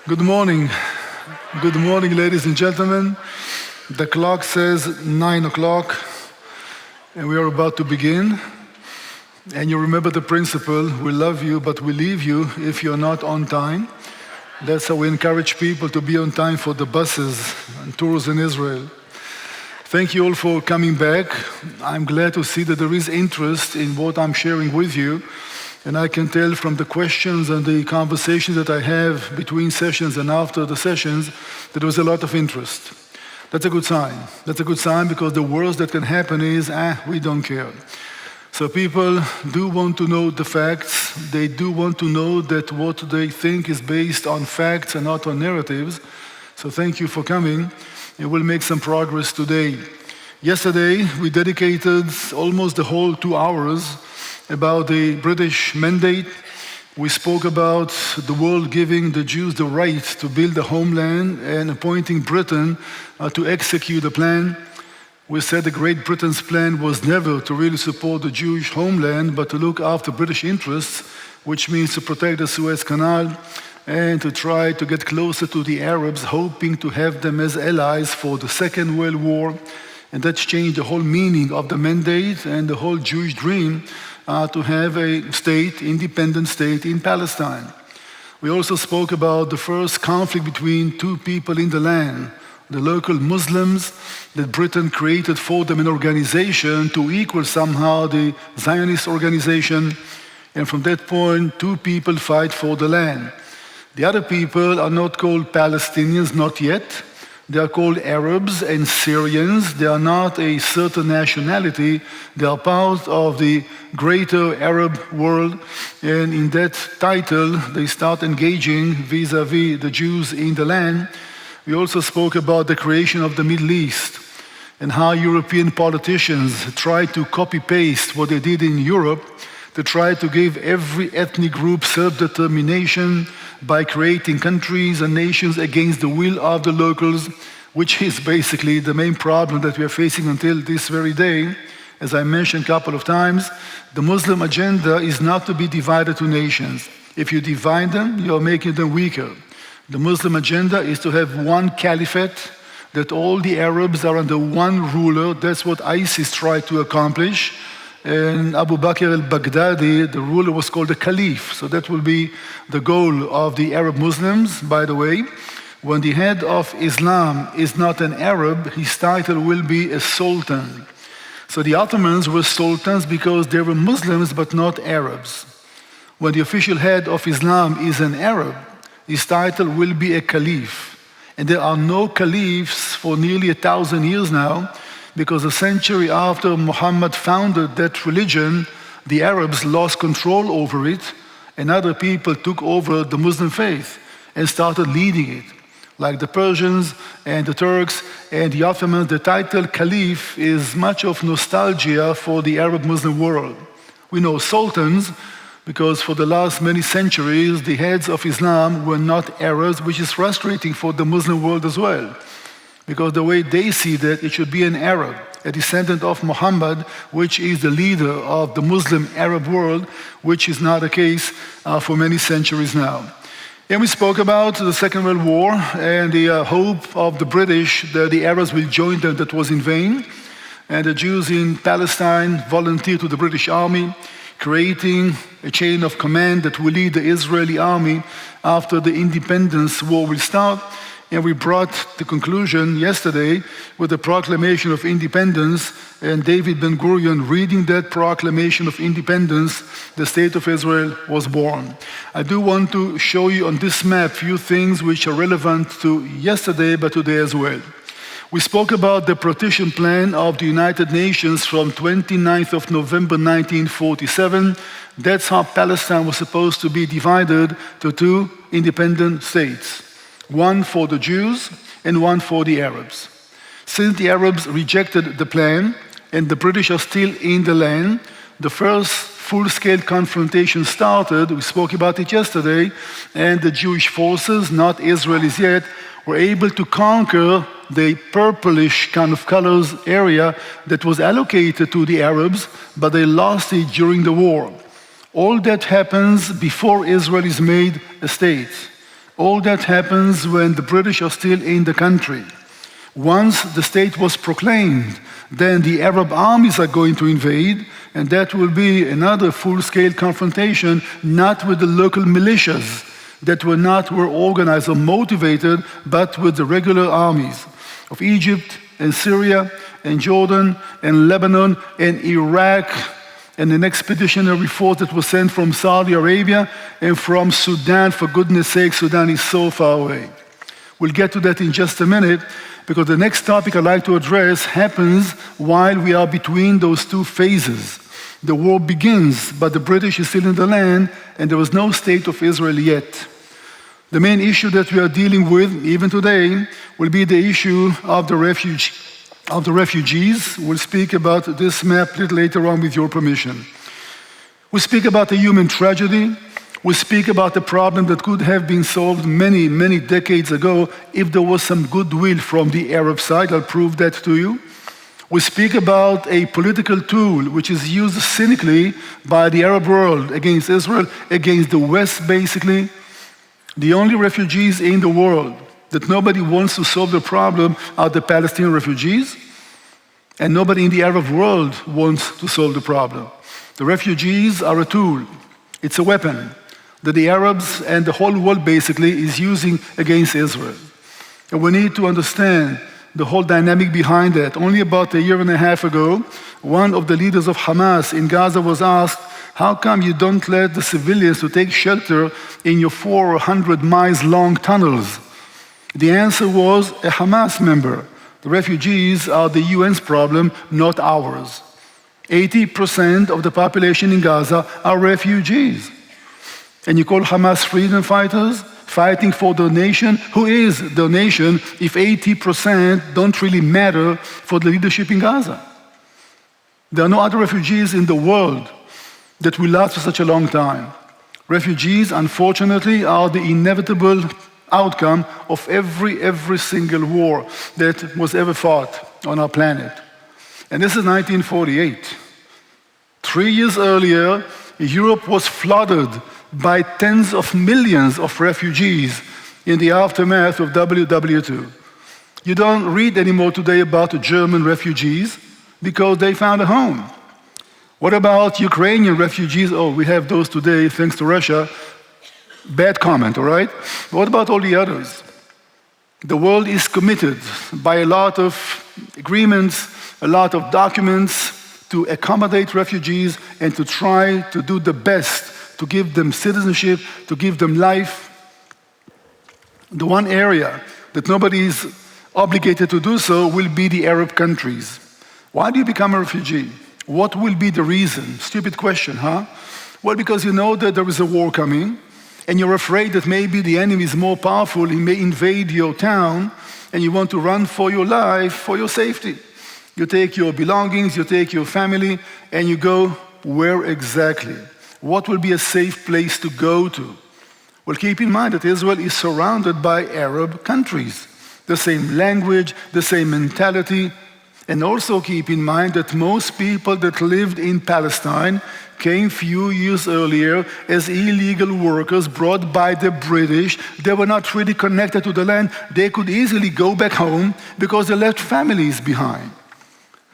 Good morning. Good morning, ladies and gentlemen. The clock says 9 o'clock, and we are about to begin. And you remember the principle, we love you, but we leave you if you're not on time. That's how we encourage people to be on time for the buses and tours in Israel. Thank you all for coming back. I'm glad to see that there is interest in what I'm sharing with you. And I can tell from the questions and the conversations that I have between sessions and after the sessions that there was a lot of interest. That's a good sign. That's a good sign because the worst that can happen is, we don't care. So people do want to know the facts. They do want to know that what they think is based on facts and not on narratives. So thank you for coming. And we'll make some progress today. Yesterday, we dedicated almost the whole 2 hours about the British mandate. We spoke about the world giving the Jews the right to build a homeland and appointing Britain to execute the plan. We said that Great Britain's plan was never to really support the Jewish homeland, but to look after British interests, which means to protect the Suez Canal and to try to get closer to the Arabs, hoping to have them as allies for the Second World War. And that's changed the whole meaning of the mandate and the whole Jewish dream to have a state, independent state in Palestine. We also spoke about the first conflict between two people in the land, the local Muslims, that Britain created for them an organization to equal somehow the Zionist organization. And from that point, two people fight for the land. The other people are not called Palestinians, not yet. They are called Arabs and Syrians. They are not a certain nationality. They are part of the greater Arab world. And in that title, they start engaging vis-a-vis the Jews in the land. We also spoke about the creation of the Middle East and how European politicians try to copy-paste what they did in Europe to try to give every ethnic group self-determination by creating countries and nations against the will of the locals, which is basically the main problem that we are facing until this very day. As I mentioned a couple of times, the Muslim agenda is not to be divided to nations. If you divide them, you are making them weaker. The Muslim agenda is to have one caliphate, that all the Arabs are under one ruler. That's what ISIS tried to accomplish. And Abu Bakr al-Baghdadi, the ruler, was called the Caliph. So that will be the goal of the Arab Muslims, by the way. When the head of Islam is not an Arab, his title will be a sultan. So the Ottomans were sultans because they were Muslims but not Arabs. When the official head of Islam is an Arab, his title will be a Caliph. And there are no caliphs for nearly 1,000 years now, because a century after Muhammad founded that religion, the Arabs lost control over it, and other people took over the Muslim faith and started leading it. Like the Persians and the Turks and the Ottomans, the title Caliph is much of nostalgia for the Arab Muslim world. We know sultans because for the last many centuries, the heads of Islam were not Arabs, which is frustrating for the Muslim world as well. Because the way they see that, it should be an Arab, a descendant of Muhammad, which is the leader of the Muslim Arab world, which is not the case for many centuries now. And we spoke about the Second World War and the hope of the British that the Arabs will join them. That was in vain. And the Jews in Palestine volunteered to the British army, creating a chain of command that will lead the Israeli army after the independence war will start. And we brought the conclusion yesterday with the Proclamation of Independence and David Ben-Gurion reading that Proclamation of Independence, the State of Israel was born. I do want to show you on this map a few things which are relevant to yesterday but today as well. We spoke about the partition plan of the United Nations from 29th of November 1947. That's how Palestine was supposed to be divided to two independent states. One for the Jews and one for the Arabs. Since the Arabs rejected the plan and the British are still in the land, the first full-scale confrontation started. We spoke about it yesterday, and the Jewish forces, not Israelis yet, were able to conquer the purplish kind of colors area that was allocated to the Arabs, but they lost it during the war. All that happens before Israel is made a state. All that happens when the British are still in the country. Once the state was proclaimed, then the Arab armies are going to invade, and that will be another full-scale confrontation, not with the local militias that were organized or motivated, but with the regular armies of Egypt and Syria and Jordan and Lebanon and Iraq, and an expeditionary force that was sent from Saudi Arabia and from Sudan. For goodness sake, Sudan is so far away. We'll get to that in just a minute, because the next topic I'd like to address happens while we are between those two phases. The war begins, but the British is still in the land, and there is no state of Israel yet. The main issue that we are dealing with, even today, will be the issue of the refugees. We'll speak about this map a little later on with your permission. We'll speak about the human tragedy. We'll speak about the problem that could have been solved many, many decades ago if there was some goodwill from the Arab side. I'll prove that to you. We speak about a political tool which is used cynically by the Arab world against Israel, against the West, basically. The only refugees in the world that nobody wants to solve the problem are the Palestinian refugees, and nobody in the Arab world wants to solve the problem. The refugees are a tool. It's a weapon that the Arabs and the whole world basically is using against Israel. And we need to understand the whole dynamic behind that. Only about a year and a half ago, one of the leaders of Hamas in Gaza was asked, how come you don't let the civilians to take shelter in your 400 miles long tunnels? The answer was a Hamas member. The refugees are the UN's problem, not ours. 80% of the population in Gaza are refugees. And you call Hamas freedom fighters, fighting for their nation? Who is their nation if 80% don't really matter for the leadership in Gaza? There are no other refugees in the world that will last for such a long time. Refugees, unfortunately, are the inevitable outcome of every single war that was ever fought on our planet. And this is 1948. 3 years earlier, Europe was flooded by tens of millions of refugees in the aftermath of WW2. You don't read anymore today about German refugees because they found a home. What about Ukrainian refugees? Oh, we have those today thanks to Russia. Bad comment, all right? What about all the others? The world is committed by a lot of agreements, a lot of documents to accommodate refugees and to try to do the best to give them citizenship, to give them life. The one area that nobody is obligated to do so will be the Arab countries. Why do you become a refugee? What will be the reason? Stupid question, huh? Well, because you know that there is a war coming, and you're afraid that maybe the enemy is more powerful, he may invade your town, and you want to run for your life, for your safety. You take your belongings, you take your family, and you go where exactly? What will be a safe place to go to? Well, keep in mind that Israel is surrounded by Arab countries. The same language, the same mentality. And also keep in mind that most people that lived in Palestine came few years earlier as illegal workers brought by the British. They were not really connected to the land. They could easily go back home because they left families behind.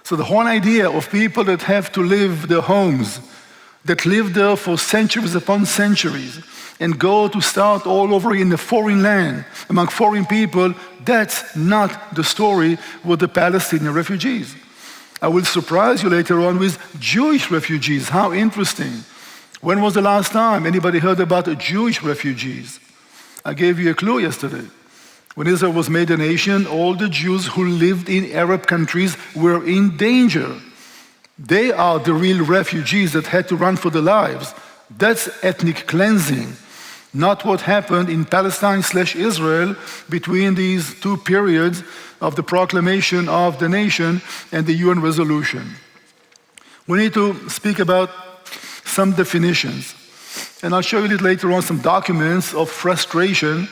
So the whole idea of people that have to leave their homes, that live there for centuries upon centuries, and go to start all over in a foreign land, among foreign people, that's not the story with the Palestinian refugees. I will surprise you later on with Jewish refugees. How interesting. When was the last time anybody heard about Jewish refugees? I gave you a clue yesterday. When Israel was made a nation, all the Jews who lived in Arab countries were in danger. They are the real refugees that had to run for their lives. That's ethnic cleansing, not what happened in Palestine/Israel between these two periods of the proclamation of the nation and the UN resolution. We need to speak about some definitions. And I'll show you a little later on some documents of frustration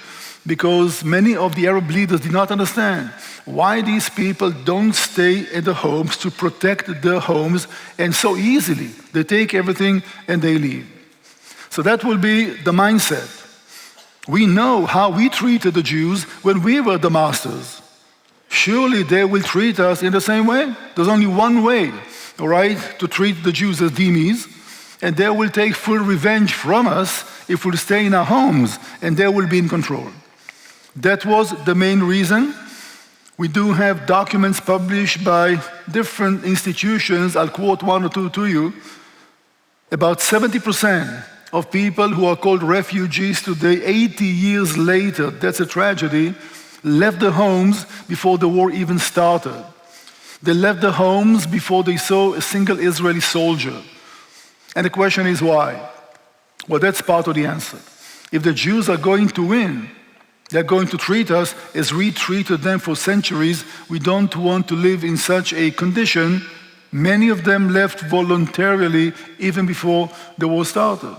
because many of the Arab leaders did not understand why these people don't stay at the homes to protect their homes, and so easily they take everything and they leave. So that will be the mindset We know how we treated the Jews when we were the masters. Surely they will treat us in the same way. There's only one way, all right, to treat the Jews as dhimmis, and they will take full revenge from us if we'll stay in our homes, and they will be in control. That was the main reason. We do have documents published by different institutions. I'll quote one or two to you. About 70% of people who are called refugees today, 80 years later, that's a tragedy, left their homes before the war even started. They left their homes before they saw a single Israeli soldier. And the question is why? Well, that's part of the answer. If the Jews are going to win, they're going to treat us as we treated them for centuries. We don't want to live in such a condition. Many of them left voluntarily even before the war started.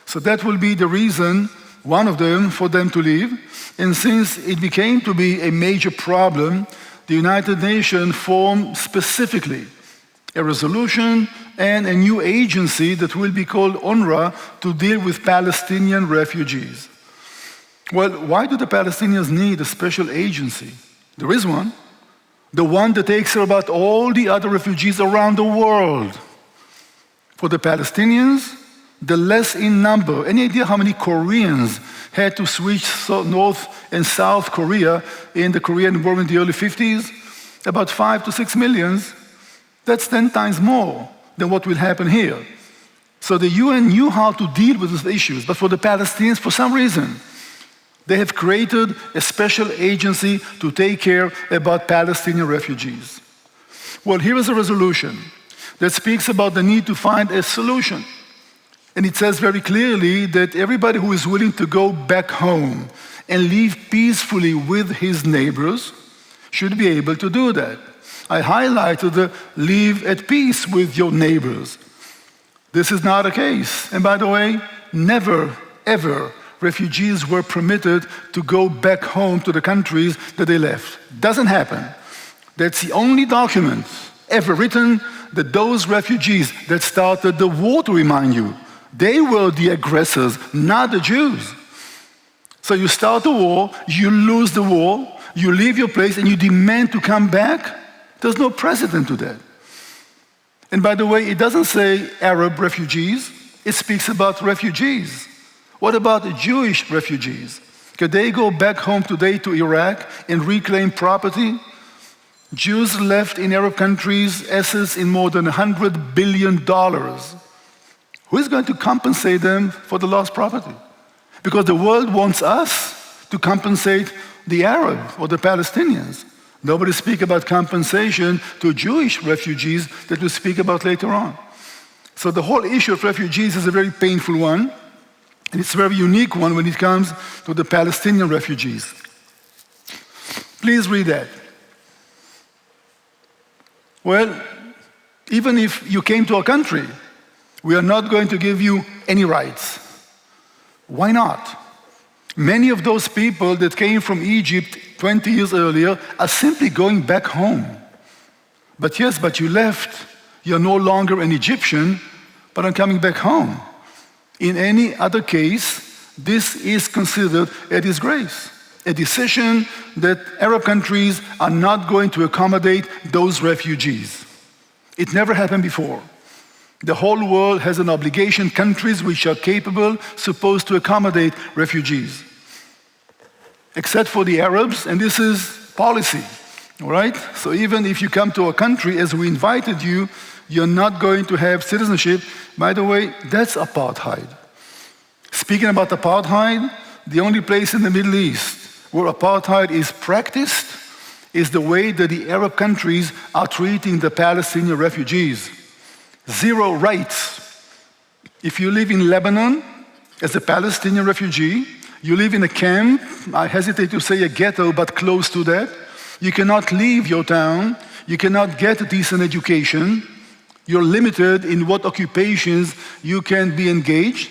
So that will be the reason, one of them, for them to leave. And since it became to be a major problem, the United Nations formed specifically a resolution and a new agency that will be called UNRWA to deal with Palestinian refugees. Well, why do the Palestinians need a special agency? There is one. The one that takes care about all the other refugees around the world. For the Palestinians, the less in number. Any idea how many Koreans had to switch North and South Korea in the Korean War in the early 50s? About 5 to 6 million. That's 10 times more than what will happen here. So the UN knew how to deal with these issues, but for the Palestinians, for some reason, they have created a special agency to take care about Palestinian refugees. Well, here is a resolution that speaks about the need to find a solution. And it says very clearly that everybody who is willing to go back home and live peacefully with his neighbors should be able to do that. I highlighted the live at peace with your neighbors. This is not a case. And by the way, never, ever refugees were permitted to go back home to the countries that they left. Doesn't happen. That's the only document ever written that those refugees that started the war, to remind you, they were the aggressors, not the Jews. So you start the war, you lose the war, you leave your place and you demand to come back. There's no precedent to that. And by the way, it doesn't say Arab refugees, it speaks about refugees. What about the Jewish refugees? Could they go back home today to Iraq and reclaim property? Jews left in Arab countries assets in more than $100 billion. Who is going to compensate them for the lost property? Because the world wants us to compensate the Arab or the Palestinians. Nobody speaks about compensation to Jewish refugees that we'll speak about later on. So the whole issue of refugees is a very painful one, and it's a very unique one when it comes to the Palestinian refugees. Please read that. Well, even if you came to our country, we are not going to give you any rights. Why not? Many of those people that came from Egypt 20 years earlier are simply going back home. But yes, but you left. You're no longer an Egyptian, but I'm coming back home. In any other case, this is considered a disgrace, a decision that Arab countries are not going to accommodate those refugees. It never happened before. The whole world has an obligation, countries which are capable, supposed to accommodate refugees. Except for the Arabs, and this is policy, all right? So even if you come to a country as we invited you, you're not going to have citizenship. By the way, that's apartheid. Speaking about apartheid, the only place in the Middle East where apartheid is practiced is the way that the Arab countries are treating the Palestinian refugees. 0 rights. If you live in Lebanon as a Palestinian refugee, you live in a camp, I hesitate to say a ghetto, but close to that. You cannot leave your town. You cannot get a decent education. You're limited in what occupations you can be engaged.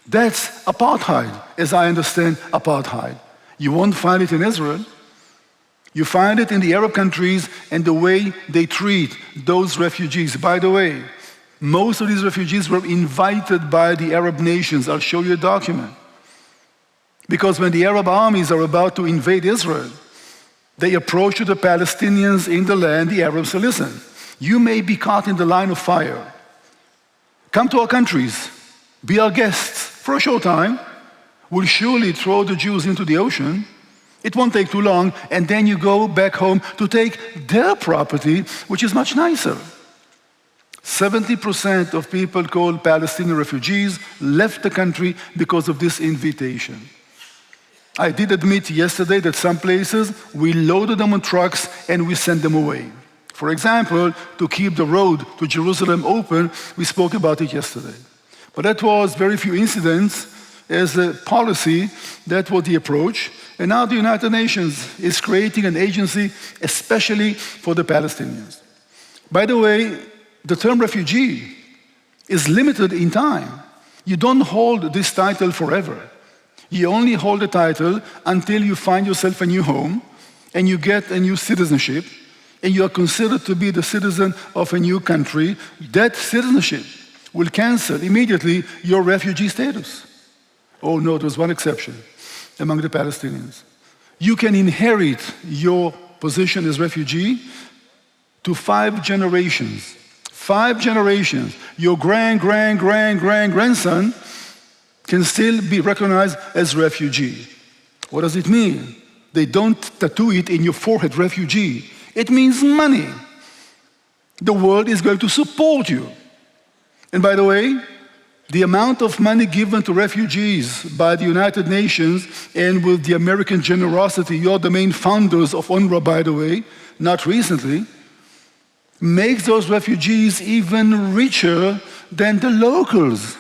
That's apartheid, as I understand apartheid. You won't find it in Israel. You find it in the Arab countries and the way they treat those refugees. By the way, most of these refugees were invited by the Arab nations. I'll show you a document. Because when the Arab armies are about to invade Israel, they approach to the Palestinians in the land. The Arabs say, listen, you may be caught in the line of fire. Come to our countries, be our guests for a short time. We'll surely throw the Jews into the ocean. It won't take too long, and then you go back home to take their property, which is much nicer. 70% of people called Palestinian refugees left the country because of this invitation. I did admit yesterday that some places we loaded them on trucks and we sent them away. For example, to keep the road to Jerusalem open, we spoke about it yesterday. But that was very few incidents. As a policy, that was the approach. And now the United Nations is creating an agency especially for the Palestinians. By the way, the term refugee is limited in time. You don't hold this title forever. You only hold the title until you find yourself a new home and you get a new citizenship and you are considered to be the citizen of a new country. That citizenship will cancel immediately your refugee status. Oh no, there's one exception among the Palestinians. You can inherit your position as refugee to 5 generations. 5 generations. Your grandson can still be recognized as refugee. What does it mean? They don't tattoo it in your forehead, refugee. It means money. The world is going to support you. And by the way, the amount of money given to refugees by the United Nations and with the American generosity, you're the main founders of UNRWA, by the way, not recently, makes those refugees even richer than the locals.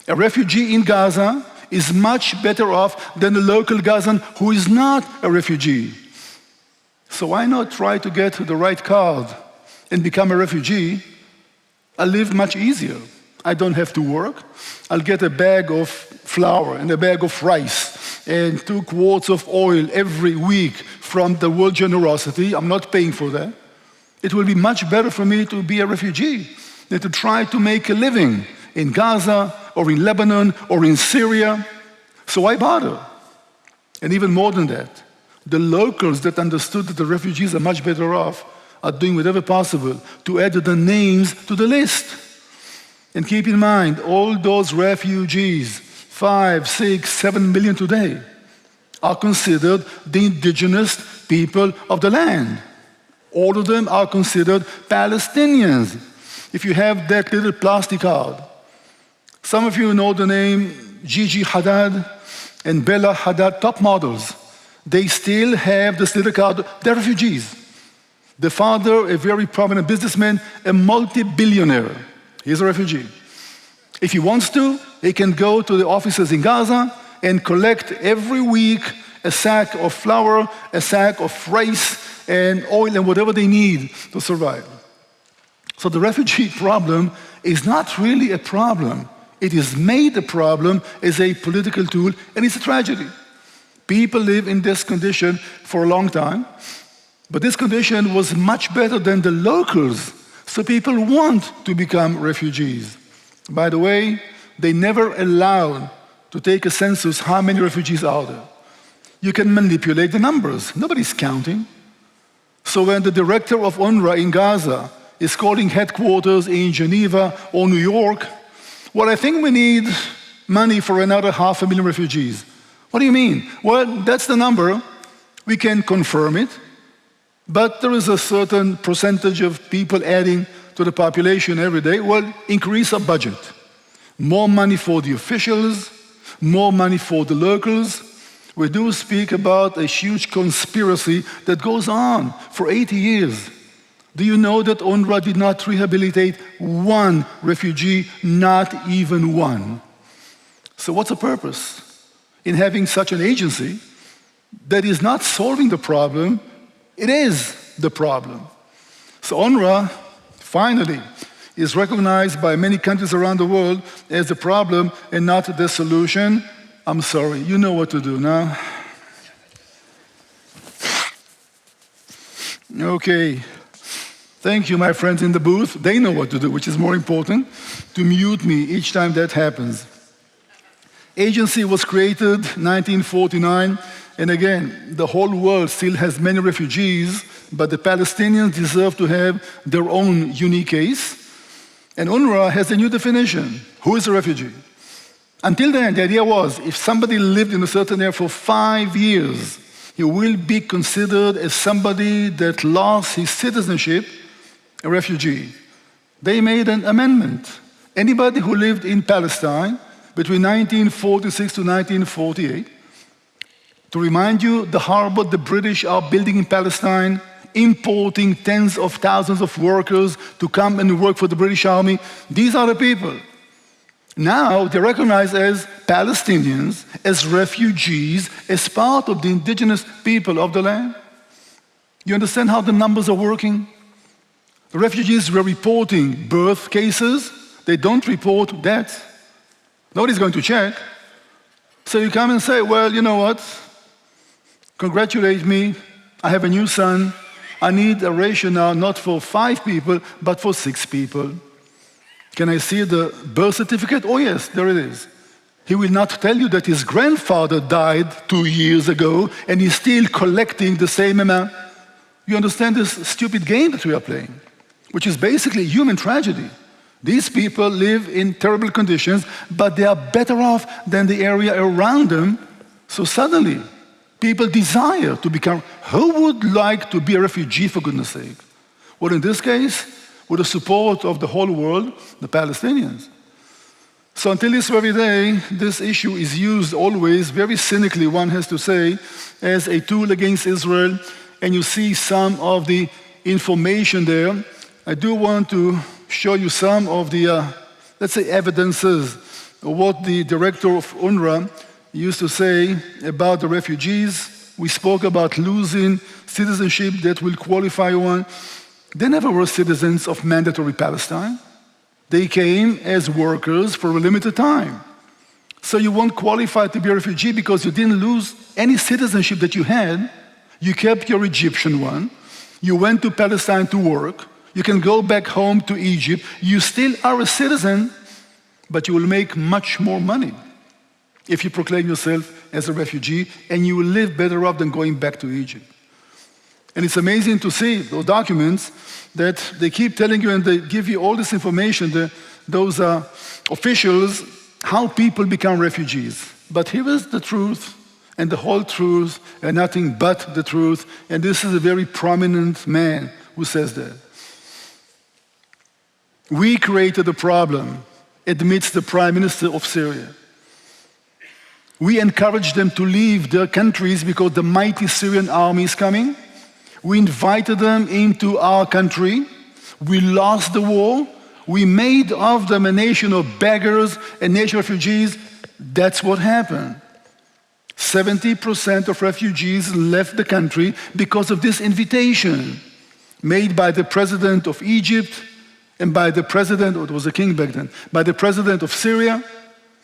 A refugee in Gaza is much better off than a local Gazan who is not a refugee. So why not try to get the right card and become a refugee? I'll live much easier. I don't have to work. I'll get a bag of flour and a bag of rice and 2 quarts of oil every week from the world generosity. I'm not paying for that. It will be much better for me to be a refugee than to try to make a living in Gaza or in Lebanon or in Syria. So why bother? And even more than that, the locals that understood that the refugees are much better off are doing whatever possible to add the names to the list. And keep in mind, all those refugees, 5, 6, 7 million today, are considered the indigenous people of the land. All of them are considered Palestinians. If you have that little plastic card, some of you know the name Gigi Hadad and Bella Hadad, top models. They still have this little card. They're refugees. The father, a very prominent businessman, a multi-billionaire. He's a refugee. If he wants to, he can go to the offices in Gaza and collect every week a sack of flour, a sack of rice, and oil, and whatever they need to survive. So the refugee problem is not really a problem. It is made a problem as a political tool, and it's a tragedy. People live in this condition for a long time, but this condition was much better than the locals. So people want to become refugees. By the way, they never allowed to take a census how many refugees are there. You can manipulate the numbers. Nobody's counting. So when the director of UNRWA in Gaza is calling headquarters in Geneva or New York, well, I think we need money for another 500,000 refugees. What do you mean? Well, that's the number. We can confirm it. But there is a certain percentage of people adding to the population every day. Well, increase our budget. More money for the officials, more money for the locals. We do speak about a huge conspiracy that goes on for 80 years. Do you know that UNRWA did not rehabilitate 1 refugee, not even 1? So what's the purpose in having such an agency that is not solving the problem? It is the problem. So UNRWA, finally, is recognized by many countries around the world as the problem and not the solution. I'm sorry, you know what to do now. Okay. Thank you, my friends in the booth. They know what to do, which is more important, to mute me each time that happens. Agency was created 1949, and again, the whole world still has many refugees, but the Palestinians deserve to have their own unique case. And UNRWA has a new definition. Who is a refugee? Until then, the idea was if somebody lived in a certain area for 5 years, he will be considered as somebody that lost his citizenship, a refugee. They made an amendment. Anybody who lived in Palestine between 1946 to 1948, to remind you, the harbor the British are building in Palestine, importing tens of thousands of workers to come and work for the British Army. These are the people. Now they're recognized as Palestinians, as refugees, as part of the indigenous people of the land. You understand how the numbers are working? The refugees were reporting birth cases. They don't report deaths. Nobody's going to check. So you come and say, well, you know what? Congratulate me. I have a new son. I need a ratio now not for 5 people, but for 6 people. Can I see the birth certificate? Oh yes, there it is. He will not tell you that his grandfather died 2 years ago and he's still collecting the same amount. You understand this stupid game that we are playing, which is basically human tragedy. These people live in terrible conditions, but they are better off than the area around them. So suddenly, people desire to become. Who would like to be a refugee, for goodness sake? Well, in this case, with the support of the whole world, the Palestinians. So until this very day, this issue is used always, very cynically, one has to say, as a tool against Israel. And you see some of the information there. I do want to show you some of the, let's say, evidences of what the director of UNRWA used to say about the refugees. We spoke about losing citizenship that will qualify one. They never were citizens of mandatory Palestine. They came as workers for a limited time. So you won't qualify to be a refugee because you didn't lose any citizenship that you had. You kept your Egyptian one. You went to Palestine to work. You can go back home to Egypt. You still are a citizen, but you will make much more money if you proclaim yourself as a refugee, and you will live better off than going back to Egypt. And it's amazing to see those documents that they keep telling you, and they give you all this information, those officials, how people become refugees. But here is the truth, and the whole truth, and nothing but the truth. And this is a very prominent man who says that. We created a problem, admits the Prime Minister of Syria. We encouraged them to leave their countries because the mighty Syrian army is coming. We invited them into our country. We lost the war. We made of them a nation of beggars, a nation of refugees. That's what happened. 70% of refugees left the country because of this invitation made by the president of Egypt and by the president, or it was a king back then, by the president of Syria.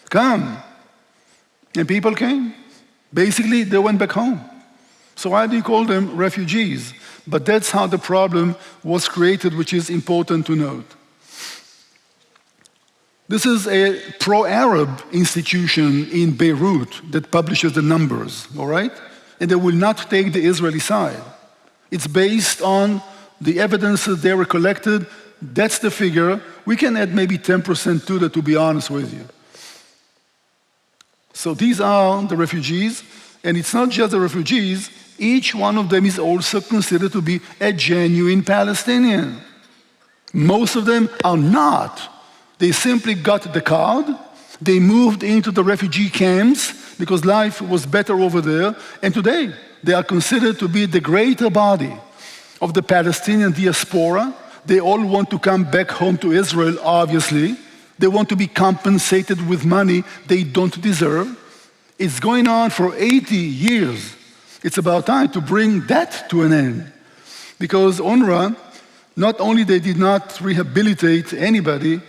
Come. And people came. Basically, they went back home. So why do you call them refugees? But that's how the problem was created, which is important to note. This is a pro-Arab institution in Beirut that publishes the numbers, all right? And they will not take the Israeli side. It's based on the evidences they were collected. That's the figure. We can add maybe 10% to that, to be honest with you. So these are the refugees, and it's not just the refugees. Each one of them is also considered to be a genuine Palestinian. Most of them are not. They simply got the card. They moved into the refugee camps because life was better over there. And today, they are considered to be the greater body of the Palestinian diaspora. They all want to come back home to Israel, obviously. They want to be compensated with money they don't deserve. It's going on for 80 years. It's about time to bring that to an end. Because UNRWA, not only they did not rehabilitate anybody,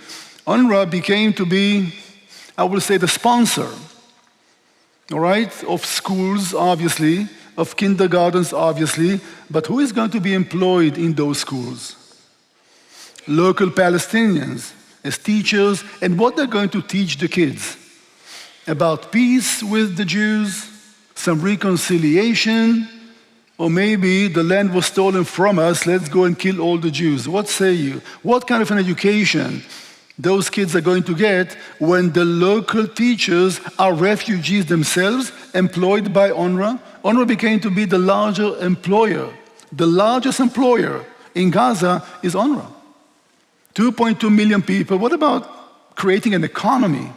UNRWA became to be, I will say, the sponsor, all right, of schools, obviously, of kindergartens, obviously, but who is going to be employed in those schools? Local Palestinians as teachers, and what they're going to teach the kids. about peace with the Jews, some reconciliation, or maybe the land was stolen from us, let's go and kill all the Jews. What say you? What kind of an education those kids are going to get when the local teachers are refugees themselves, employed by UNRWA? UNRWA became to be the larger employer. The largest employer in Gaza is UNRWA. 2.2 million people. What about creating an economy?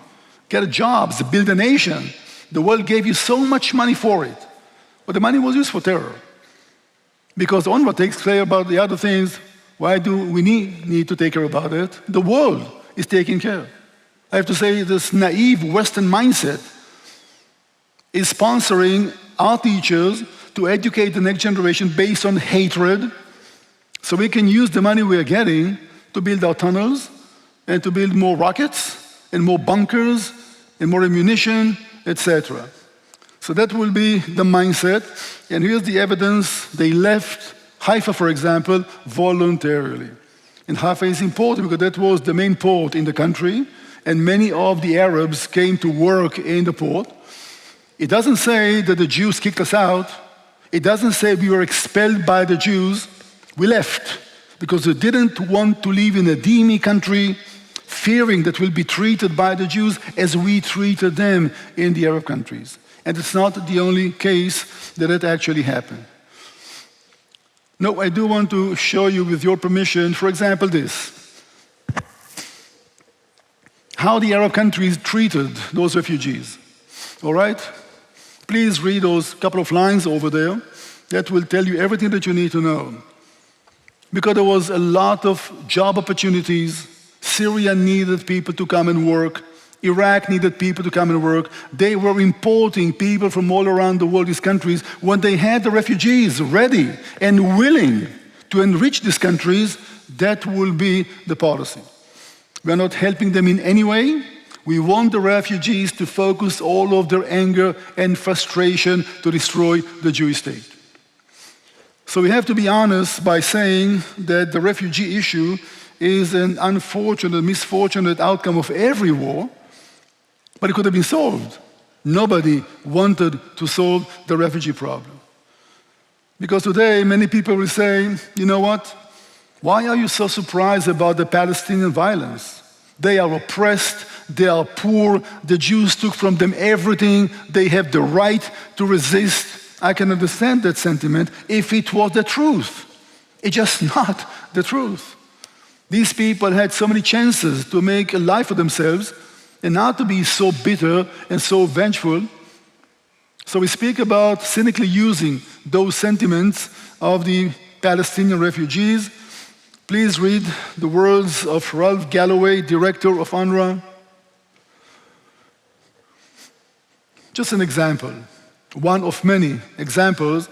Get jobs, build a nation. The world gave you so much money for it. But the money was used for terror. Because UNRWA takes care about the other things, why do we need to take care about it? The world is taking care. I have to say, this naive Western mindset is sponsoring our teachers to educate the next generation based on hatred, so we can use the money we are getting to build our tunnels and to build more rockets and more bunkers and more ammunition, etc. So that will be the mindset. And here's the evidence. They left Haifa, for example, voluntarily. And Haifa is important because that was the main port in the country, and many of the Arabs came to work in the port. It doesn't say that the Jews kicked us out. It doesn't say we were expelled by the Jews. We left because we didn't want to live in a dhimmi country, fearing that we'll be treated by the Jews as we treated them in the Arab countries. And it's not the only case that it actually happened. No, I do want to show you, with your permission, for example, this. How the Arab countries treated those refugees. All right? Please read those couple of lines over there. That will tell you everything that you need to know. Because there was a lot of job opportunities. Syria needed people to come and work. Iraq needed people to come and work. They were importing people from all around the world, these countries, when they had the refugees ready and willing to enrich these countries. That will be the policy. We are not helping them in any way. We want the refugees to focus all of their anger and frustration to destroy the Jewish state. So we have to be honest by saying that the refugee issue is an unfortunate, misfortunate outcome of every war, but it could have been solved. Nobody wanted to solve the refugee problem. Because today, many people will say, you know what? Why are you so surprised about the Palestinian violence? They are oppressed, they are poor, the Jews took from them everything, they have the right to resist. I can understand that sentiment if it was the truth. It's just not the truth. These people had so many chances to make a life for themselves, and not to be so bitter and so vengeful. So we speak about cynically using those sentiments of the Palestinian refugees. Please read the words of Ralph Galloway, director of UNRWA. Just an example, one of many examples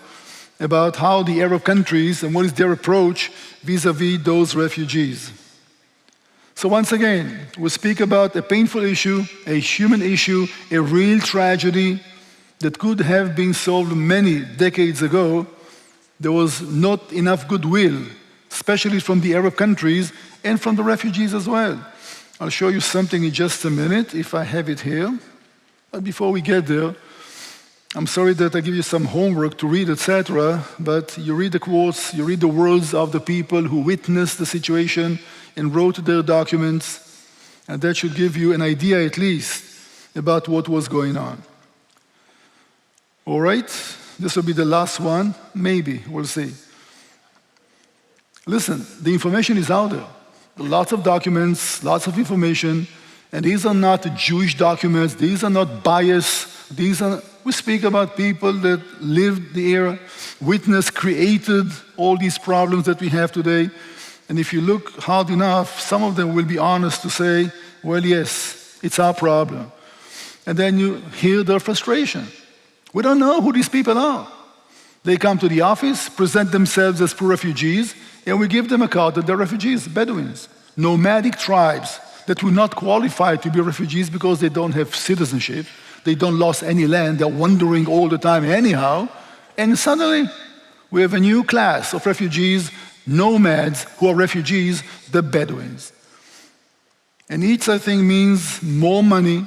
about how the Arab countries and what is their approach vis-à-vis those refugees. So once again, we speak about a painful issue, a human issue, a real tragedy that could have been solved many decades ago. There was not enough goodwill, especially from the Arab countries and from the refugees as well. I'll show you something in just a minute, if I have it here. But before we get there, I'm sorry that I give you some homework to read, etc., but you read the quotes, you read the words of the people who witnessed the situation and wrote their documents, and that should give you an idea at least about what was going on. All right, this will be the last one, maybe, we'll see. Listen, the information is out there. Lots of documents, lots of information, and these are not Jewish documents, these are not biased, we speak about people that lived the era, witnessed, created all these problems that we have today. And if you look hard enough, some of them will be honest to say, well, yes, it's our problem. And then you hear their frustration. We don't know who these people are. They come to the office, present themselves as poor refugees, and we give them a card that they're refugees, Bedouins, nomadic tribes that will not qualify to be refugees because they don't have citizenship. They don't lose any land, they're wandering all the time anyhow. And suddenly, we have a new class of refugees, nomads who are refugees, the Bedouins. And each, I think, means more money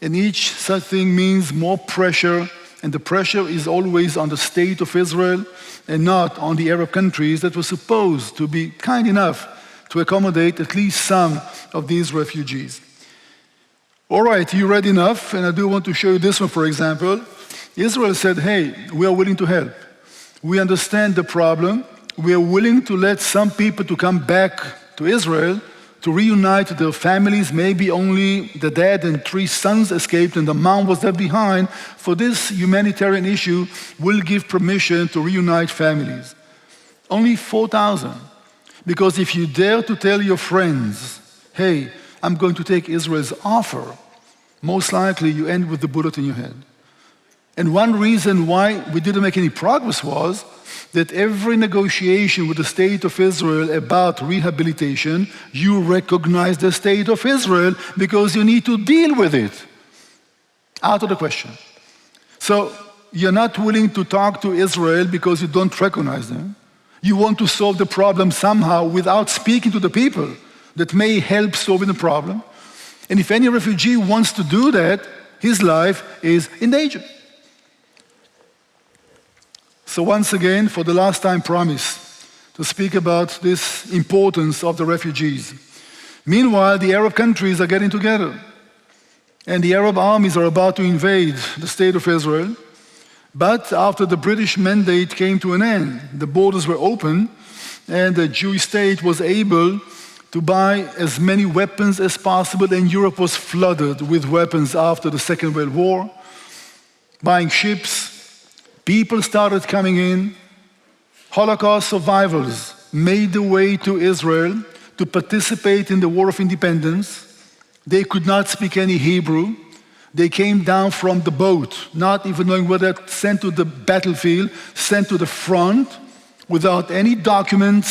And each such thing means more pressure, and the pressure is always on the state of Israel and not on the Arab countries that were supposed to be kind enough to accommodate at least some of these refugees. All right, you read enough, and I do want to show you this one, for example. Israel said, hey, we are willing to help. We understand the problem. We are willing to let some people to come back to Israel to reunite their families. Maybe only the dad and 3 sons escaped and the mom was left behind. For this humanitarian issue, we'll give permission to reunite families. Only 4,000. Because if you dare to tell your friends, hey, I'm going to take Israel's offer, most likely you end with the bullet in your head. And one reason why we didn't make any progress was that every negotiation with the state of Israel about rehabilitation, you recognize the state of Israel because you need to deal with it. Out of the question. So you're not willing to talk to Israel because you don't recognize them. You want to solve the problem somehow without speaking to the people that may help solving the problem. And if any refugee wants to do that, his life is in danger. So once again, for the last time, promise to speak about this importance of the refugees. Meanwhile, the Arab countries are getting together, and the Arab armies are about to invade the state of Israel. But after the British mandate came to an end, the borders were open, and the Jewish state was able to buy as many weapons as possible, and Europe was flooded with weapons after the Second World War, buying ships. People started coming in. Holocaust survivors made their way to Israel to participate in the War of Independence. They could not speak any Hebrew. They came down from the boat, not even knowing whether sent to the battlefield, sent to the front, without any documents,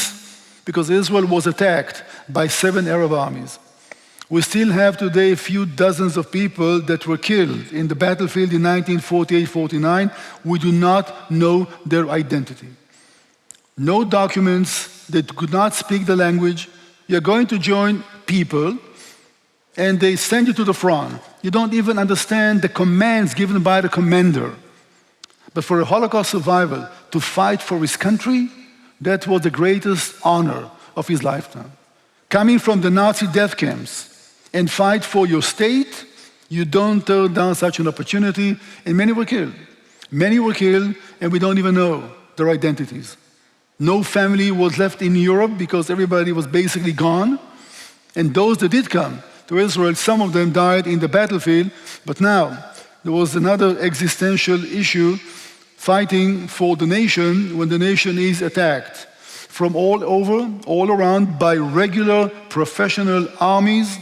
because Israel was attacked by 7 Arab armies. We still have today a few dozens of people that were killed in the battlefield in 1948-49. We do not know their identity. No documents, they could not speak the language. You're going to join people, and they send you to the front. You don't even understand the commands given by the commander. But for a Holocaust survivor to fight for his country, that was the greatest honor of his lifetime. Coming from the Nazi death camps and fight for your state, you don't turn down such an opportunity, and many were killed. Many were killed, and we don't even know their identities. No family was left in Europe because everybody was basically gone, and those that did come to Israel, some of them died in the battlefield, but now there was another existential issue, fighting for the nation when the nation is attacked from all over, all around, by regular professional armies.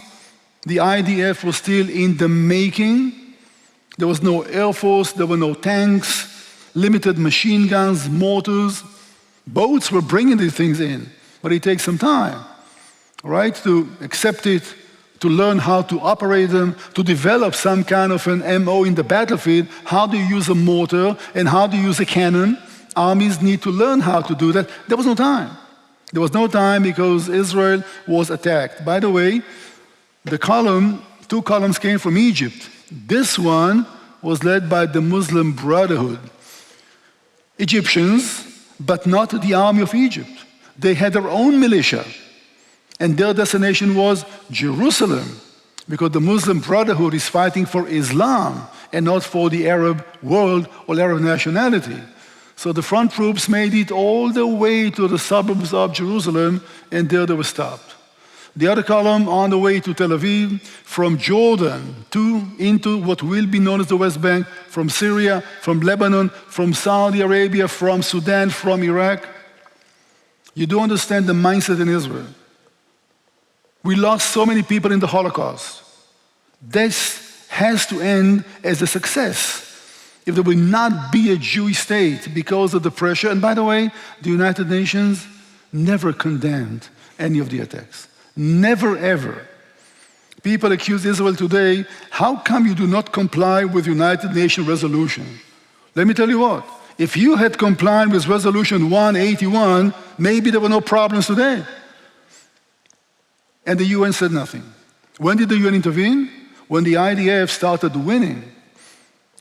The IDF was still in the making. There was no air force, there were no tanks, limited machine guns, mortars. Boats were bringing these things in, but it takes some time, right, to accept it, to learn how to operate them, to develop some kind of an MO in the battlefield. How do you use a mortar and how do you use a cannon? Armies need to learn how to do that. There was no time. There was no time because Israel was attacked. By the way, the column, 2 columns came from Egypt. This one was led by the Muslim Brotherhood. Egyptians, but not the army of Egypt. They had their own militia, and their destination was Jerusalem, because the Muslim Brotherhood is fighting for Islam and not for the Arab world or Arab nationality. So the front troops made it all the way to the suburbs of Jerusalem, and there they were stopped. The other column on the way to Tel Aviv, from Jordan into what will be known as the West Bank, from Syria, from Lebanon, from Saudi Arabia, from Sudan, from Iraq. You do understand the mindset in Israel. We lost so many people in the Holocaust. This has to end as a success. If there will not be a Jewish state because of the pressure, and by the way, the United Nations never condemned any of the attacks. Never, ever. People accuse Israel today, how come you do not comply with United Nations resolution? Let me tell you what, if you had complied with resolution 181, maybe there were no problems today. And the UN said nothing. When did the UN intervene? when the IDF started winning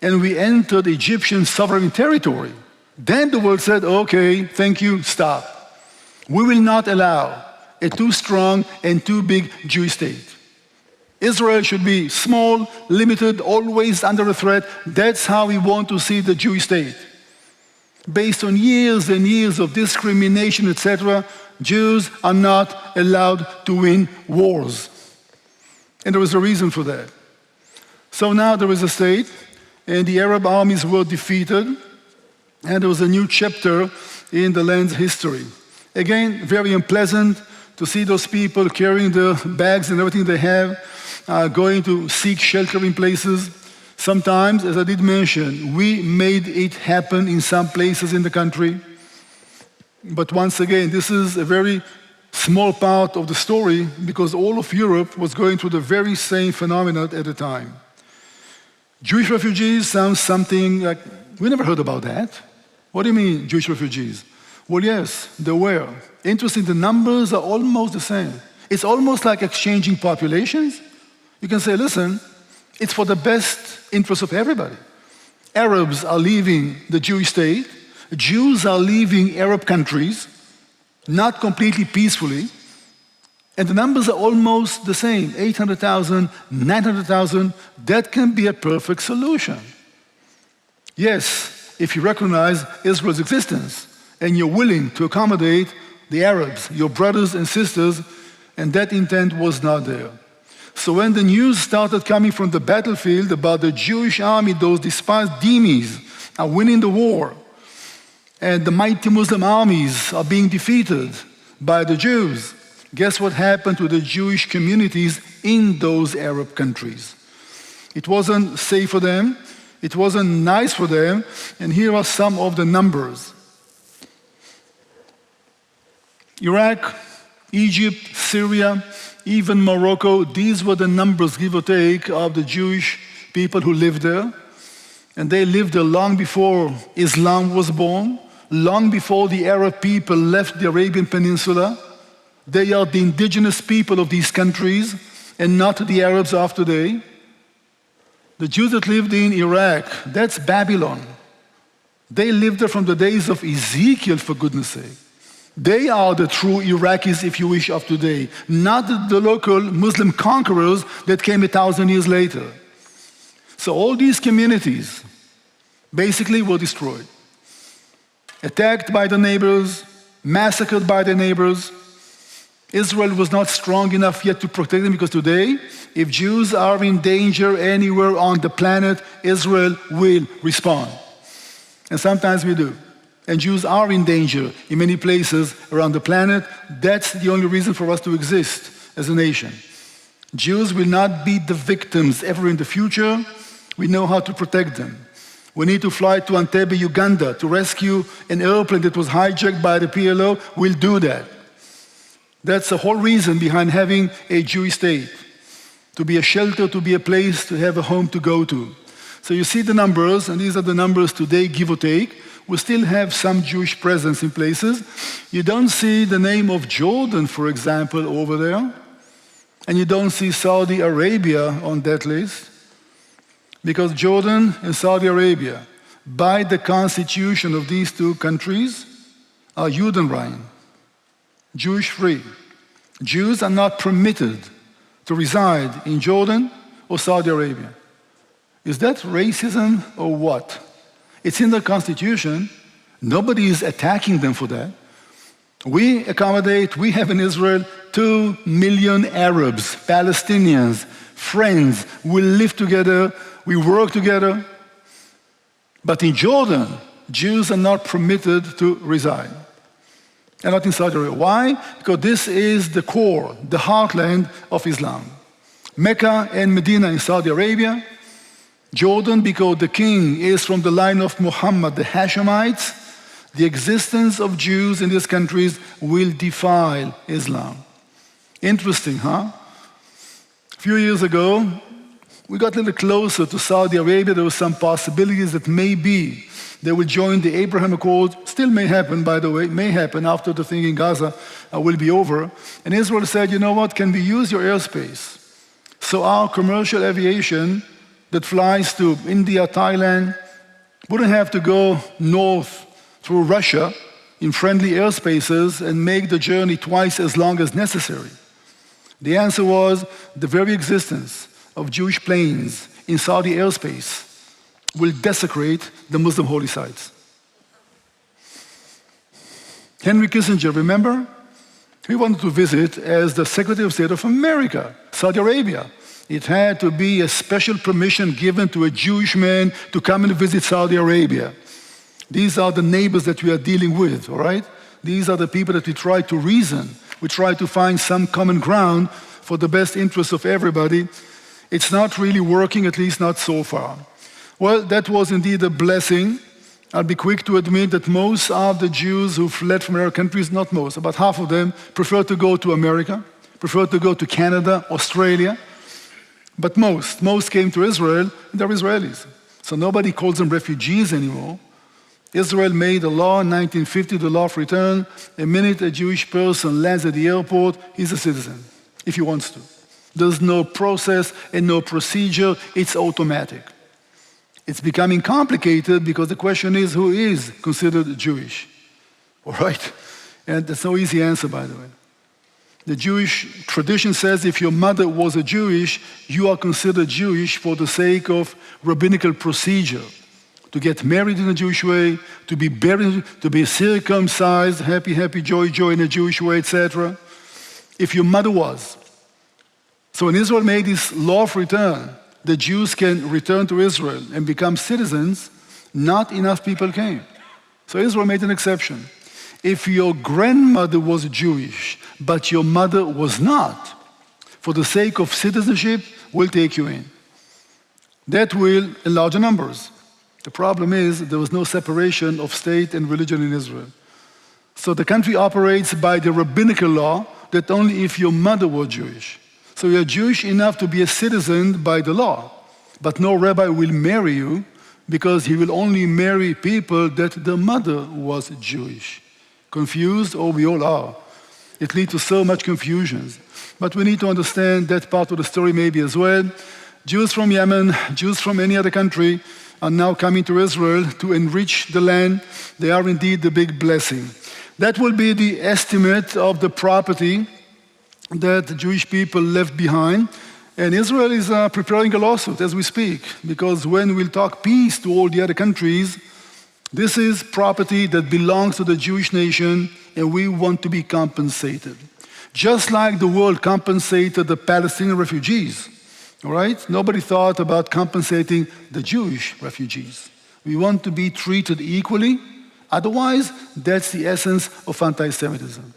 and we entered Egyptian sovereign territory, then the world said, okay, thank you, stop. We will not allow a too strong and too big Jewish state. Israel should be small, limited, always under a threat. That's how we want to see the Jewish state. Based on years and years of discrimination, etc., Jews are not allowed to win wars. And there was a reason for that. So now there is a state, and the Arab armies were defeated, and there was a new chapter in the land's history. Again, very unpleasant to see those people carrying the bags and everything they have, going to seek shelter in places. Sometimes, as I did mention, we made it happen in some places in the country. But once again, this is a very small part of the story because all of Europe was going through the very same phenomenon at the time. Jewish refugees sounds something like, we never heard about that. What do you mean, Jewish refugees? Well, yes, there were. Interesting, the numbers are almost the same. It's almost like exchanging populations. You can say, listen, it's for the best interest of everybody. Arabs are leaving the Jewish state. Jews are leaving Arab countries, not completely peacefully. And the numbers are almost the same, 800,000, 900,000. That can be a perfect solution. Yes, if you recognize Israel's existence and you're willing to accommodate the Arabs, your brothers and sisters, and that intent was not there. So when the news started coming from the battlefield about the Jewish army, those despised dhimmis are winning the war, and the mighty Muslim armies are being defeated by the Jews, guess what happened to the Jewish communities in those Arab countries? It wasn't safe for them, it wasn't nice for them, and here are some of the numbers. Iraq, Egypt, Syria, even Morocco, these were the numbers, give or take, of the Jewish people who lived there. And they lived there long before Islam was born, long before the Arab people left the Arabian Peninsula. They are the indigenous people of these countries and not the Arabs of today. The Jews that lived in Iraq, that's Babylon. They lived there from the days of Ezekiel, for goodness sake. They are the true Iraqis, if you wish, of today, not the local Muslim conquerors that came 1,000 years later. So all these communities basically were destroyed, attacked by the neighbors, massacred by the neighbors. Israel was not strong enough yet to protect them because today, if Jews are in danger anywhere on the planet, Israel will respond. And sometimes we do. And Jews are in danger in many places around the planet. That's the only reason for us to exist as a nation. Jews will not be the victims ever in the future. We know how to protect them. We need to fly to Entebbe, Uganda to rescue an airplane that was hijacked by the P.L.O. We'll do that. That's the whole reason behind having a Jewish state. To be a shelter, to be a place, to have a home to go to. So you see the numbers, and these are the numbers today, give or take. We still have some Jewish presence in places. You don't see the name of Jordan, for example, over there. And you don't see Saudi Arabia on that list. Because Jordan and Saudi Arabia, by the constitution of these two countries, are Judenrein, Jewish-free. Jews are not permitted to reside in Jordan or Saudi Arabia. Is that racism or what? It's in the constitution. Nobody is attacking them for that. We accommodate, we have in Israel 2 million Arabs, Palestinians, friends. We live together, we work together. But in Jordan, Jews are not permitted to reside. And not in Saudi Arabia. Why? Because this is the core, the heartland of Islam. Mecca and Medina in Saudi Arabia. Jordan, because the king is from the line of Muhammad, the Hashemites. The existence of Jews in these countries will defile Islam. Interesting, huh? A few years ago, we got a little closer to Saudi Arabia. There were some possibilities that maybe they will join the Abraham Accord. Still may happen, by the way, may happen after the thing in Gaza will be over. And Israel said, you know what, can we use your airspace? So our commercial aviation that flies to India, Thailand, wouldn't have to go north through Russia in friendly airspaces and make the journey twice as long as necessary. The answer was the very existence of Jewish planes in Saudi airspace will desecrate the Muslim holy sites. Henry Kissinger, remember? He wanted to visit as the Secretary of State of America, Saudi Arabia. It had to be a special permission given to a Jewish man to come and visit Saudi Arabia. These are the neighbors that we are dealing with, all right? These are the people that we try to reason. We try to find some common ground for the best interest of everybody. It's not really working, at least not so far. Well, that was indeed a blessing. I'll be quick to admit that most of the Jews who fled from Arab countries, not most, about half of them, prefer to go to America, prefer to go to Canada, Australia. But most came to Israel, and they're Israelis. So nobody calls them refugees anymore. Israel made a law in 1950, the law of return. The minute a Jewish person lands at the airport, he's a citizen, if he wants to. There's no process and no procedure, it's automatic. It's becoming complicated because the question is, who is considered Jewish? All right? And there's no easy answer, by the way. The Jewish tradition says if your mother was a Jewish, you are considered Jewish for the sake of rabbinical procedure. To get married in a Jewish way, to be buried, to be circumcised, happy, happy, joy, joy in a Jewish way, etc. If your mother was. So when Israel made this law of return, the Jews can return to Israel and become citizens, not enough people came. So Israel made an exception. If your grandmother was Jewish, but your mother was not, for the sake of citizenship, we'll take you in. That will enlarge the numbers. The problem is there was no separation of state and religion in Israel. So the country operates by the rabbinical law that only if your mother was Jewish. So you're Jewish enough to be a citizen by the law, but no rabbi will marry you because he will only marry people that their mother was Jewish. Confused? Oh, we all are. It leads to so much confusion. But we need to understand that part of the story maybe as well. Jews from Yemen, Jews from any other country are now coming to Israel to enrich the land. They are indeed the big blessing. That will be the estimate of the property that the Jewish people left behind. And Israel is preparing a lawsuit as we speak, because when we'll talk peace to all the other countries, this is property that belongs to the Jewish nation, and we want to be compensated. Just like the world compensated the Palestinian refugees, all right? Nobody thought about compensating the Jewish refugees. We want to be treated equally. Otherwise, that's the essence of anti-Semitism.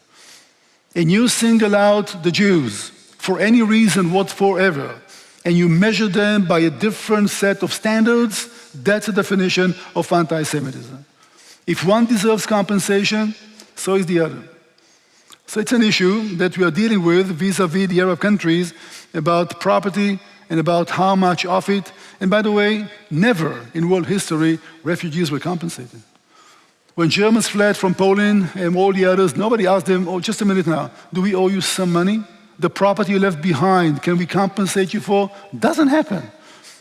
And you single out the Jews for any reason whatsoever, and you measure them by a different set of standards, that's the definition of anti-Semitism. If one deserves compensation, so is the other. So it's an issue that we are dealing with vis-a-vis the Arab countries about property and about how much of it. And by the way, never in world history refugees were compensated. When Germans fled from Poland and all the others, nobody asked them, oh, just a minute now, do we owe you some money? The property you left behind, can we compensate you for? Doesn't happen.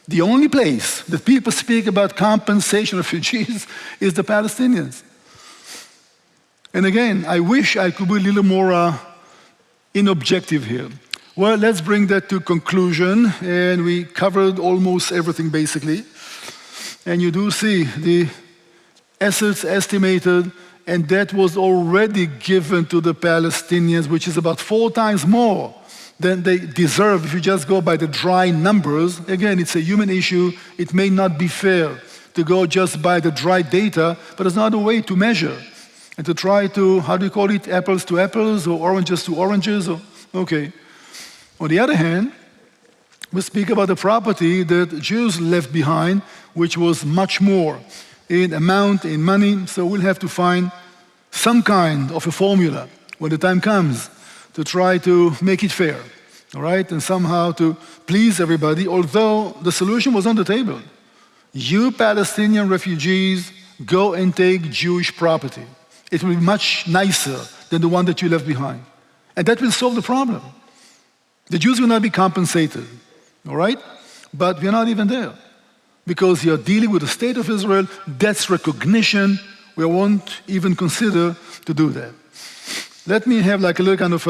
The only place that people speak about compensation of refugees is the Palestinians. And again, I wish I could be a little more inobjective here. Well, let's bring that to conclusion, and we covered almost everything basically. And you do see the assets estimated, and that was already given to the Palestinians, which is about 4 times more than they deserve if you just go by the dry numbers. Again, it's a human issue. It may not be fair to go just by the dry data, but there's another way to measure and to try to, how do you call it, apples to apples or oranges to oranges? Okay. On the other hand, we speak about the property that Jews left behind, which was much more in amount, in money, so we'll have to find some kind of a formula when the time comes to try to make it fair, all right, and somehow to please everybody, although the solution was on the table. You Palestinian refugees, go and take Jewish property. It will be much nicer than the one that you left behind. And that will solve the problem. The Jews will not be compensated. all right? But we're not even there because you're dealing with the state of Israel, that's recognition. We won't even consider to do that. Let me have like a little kind of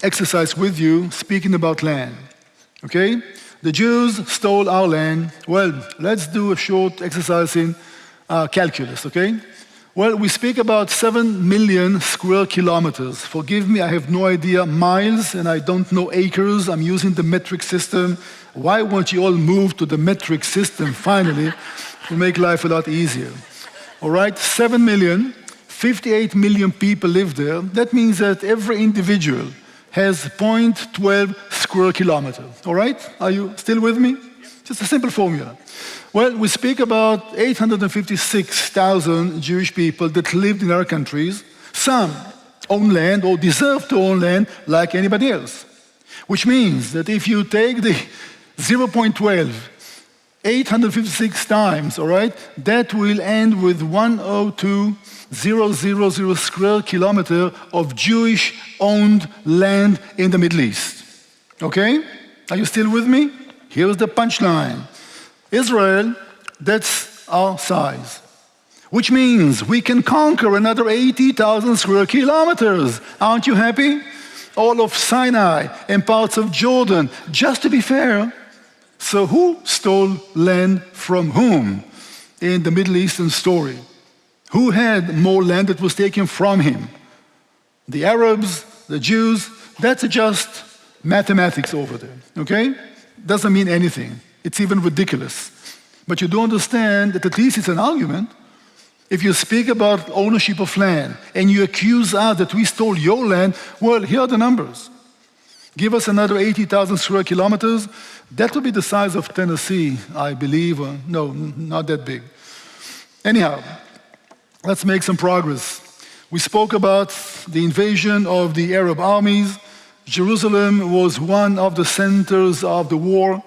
exercise with you, speaking about land, okay? The Jews stole our land. Well, let's do a short exercise in calculus, okay? Well, we speak about 7 million square kilometers. Forgive me, I have no idea miles and I don't know acres. I'm using the metric system. Why won't you all move to the metric system finally to make life a lot easier? All right, 7 million, 58 million people live there. That means that every individual has 0.12 square kilometer. All right, are you still with me? Just a simple formula. Well, we speak about 856,000 Jewish people that lived in our countries. Some own land or deserve to own land like anybody else. Which means that if you take the 0.12, 856 times, all right, that will end with 102,000 square kilometer of Jewish-owned land in the Middle East. Okay? Are you still with me? Here's the punchline. Israel, that's our size. Which means we can conquer another 80,000 square kilometers. Aren't you happy? All of Sinai and parts of Jordan, just to be fair. So who stole land from whom in the Middle Eastern story? Who had more land that was taken from him? The Arabs, the Jews, that's just mathematics over there, okay? Doesn't mean anything. It's even ridiculous. But you do understand that at least it's an argument. If you speak about ownership of land and you accuse us that we stole your land, well, here are the numbers. Give us another 80,000 square kilometers. That would be the size of Tennessee, I believe. No, not that big. Anyhow, let's make some progress. We spoke about the invasion of the Arab armies. Jerusalem was one of the centers of the war.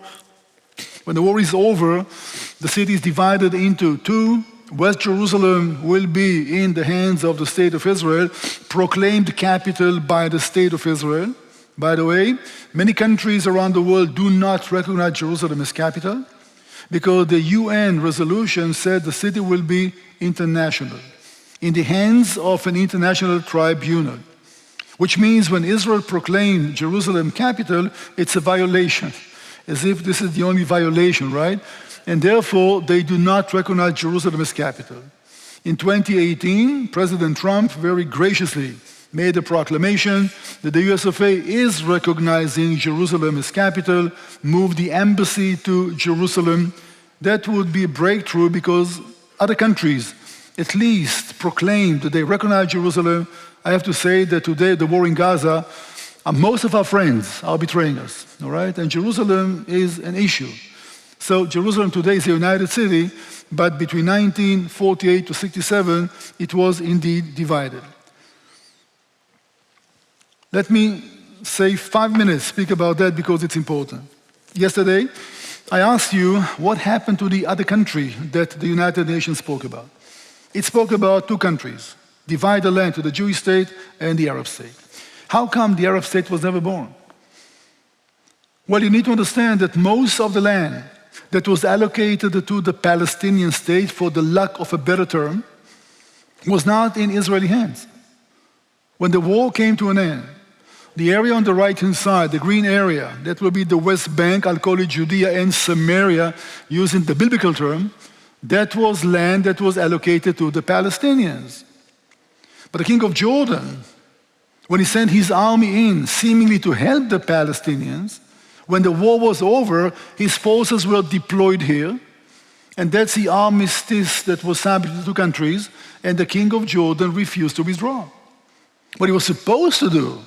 When the war is over, the city is divided into two. West Jerusalem will be in the hands of the state of Israel, proclaimed capital by the state of Israel. By the way, many countries around the world do not recognize Jerusalem as capital because the UN resolution said the city will be international, in the hands of an international tribunal. Which means when Israel proclaimed Jerusalem capital, it's a violation. As if this is the only violation, right? And therefore, they do not recognize Jerusalem as capital. In 2018, President Trump very graciously made a proclamation that the US of A is recognizing Jerusalem as capital, moved the embassy to Jerusalem. That would be a breakthrough because other countries at least proclaimed that they recognize Jerusalem. I have to say that today, the war in Gaza, most of our friends are betraying us, all right? And Jerusalem is an issue. So Jerusalem today is a united city, but between 1948 to 67, it was indeed divided. Let me say 5 minutes, speak about that because it's important. Yesterday, I asked you what happened to the other country that the United Nations spoke about. It spoke about two countries, divide the land to the Jewish state and the Arab state. How come the Arab state was never born? Well, you need to understand that most of the land that was allocated to the Palestinian state, for the lack of a better term, was not in Israeli hands. When the war came to an end, the area on the right-hand side, the green area, that will be the West Bank, I'll call it Judea and Samaria, using the biblical term, that was land that was allocated to the Palestinians. But the king of Jordan, when he sent his army in, seemingly to help the Palestinians, when the war was over, his forces were deployed here, and that's the armistice that was signed between the two countries, and the king of Jordan refused to withdraw. What he was supposed to do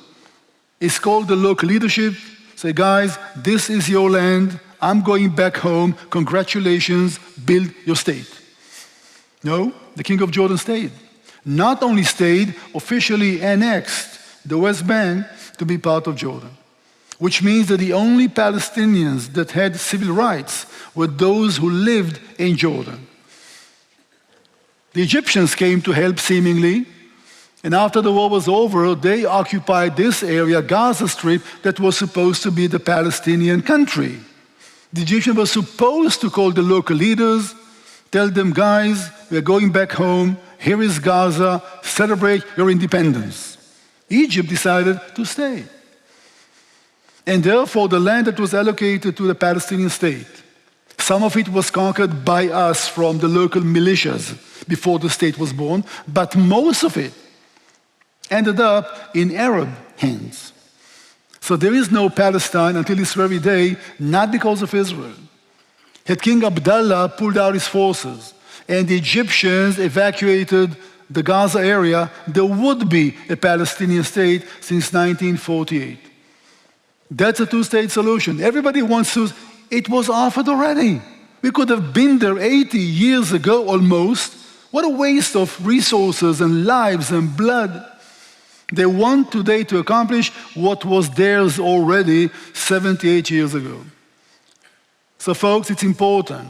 is call the local leadership, say, guys, this is your land, I'm going back home, congratulations, build your state. No, the king of Jordan stayed. Not only stayed, officially annexed the West Bank to be part of Jordan. Which means that the only Palestinians that had civil rights were those who lived in Jordan. The Egyptians came to help seemingly, and after the war was over, they occupied this area, Gaza Strip, that was supposed to be the Palestinian country. The Egyptians were supposed to call the local leaders, tell them, guys, we're going back home, here is Gaza, celebrate your independence. Egypt decided to stay. And therefore, the land that was allocated to the Palestinian state, some of it was conquered by us from the local militias before the state was born, but most of it ended up in Arab hands. So there is no Palestine until this very day, not because of Israel. Had King Abdullah pulled out his forces and the Egyptians evacuated the Gaza area, there would be a Palestinian state since 1948. That's a two-state solution. Everybody wants to, it was offered already. We could have been there 80 years ago almost. What a waste of resources and lives and blood. They want today to accomplish what was theirs already 78 years ago. So folks, it's important,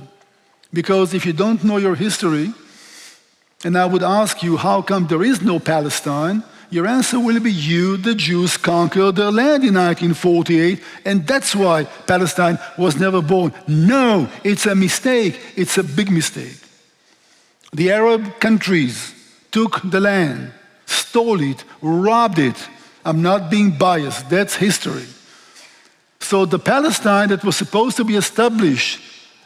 because if you don't know your history, and I would ask you, how come there is no Palestine? Your answer will be you, the Jews, conquered their land in 1948, and that's why Palestine was never born. No, it's a mistake. It's a big mistake. The Arab countries took the land, stole it, robbed it. I'm not being biased. That's history. So the Palestine that was supposed to be established,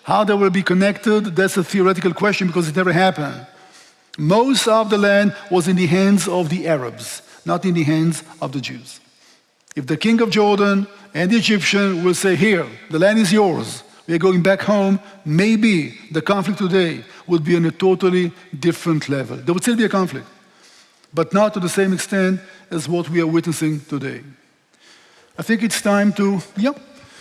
how they will be connected, that's a theoretical question because it never happened. Most of the land was in the hands of the Arabs, not in the hands of the Jews. If the king of Jordan and the Egyptian will say, here, the land is yours, we're going back home, maybe the conflict today would be on a totally different level. There would still be a conflict, but not to the same extent as what we are witnessing today. I think it's time to,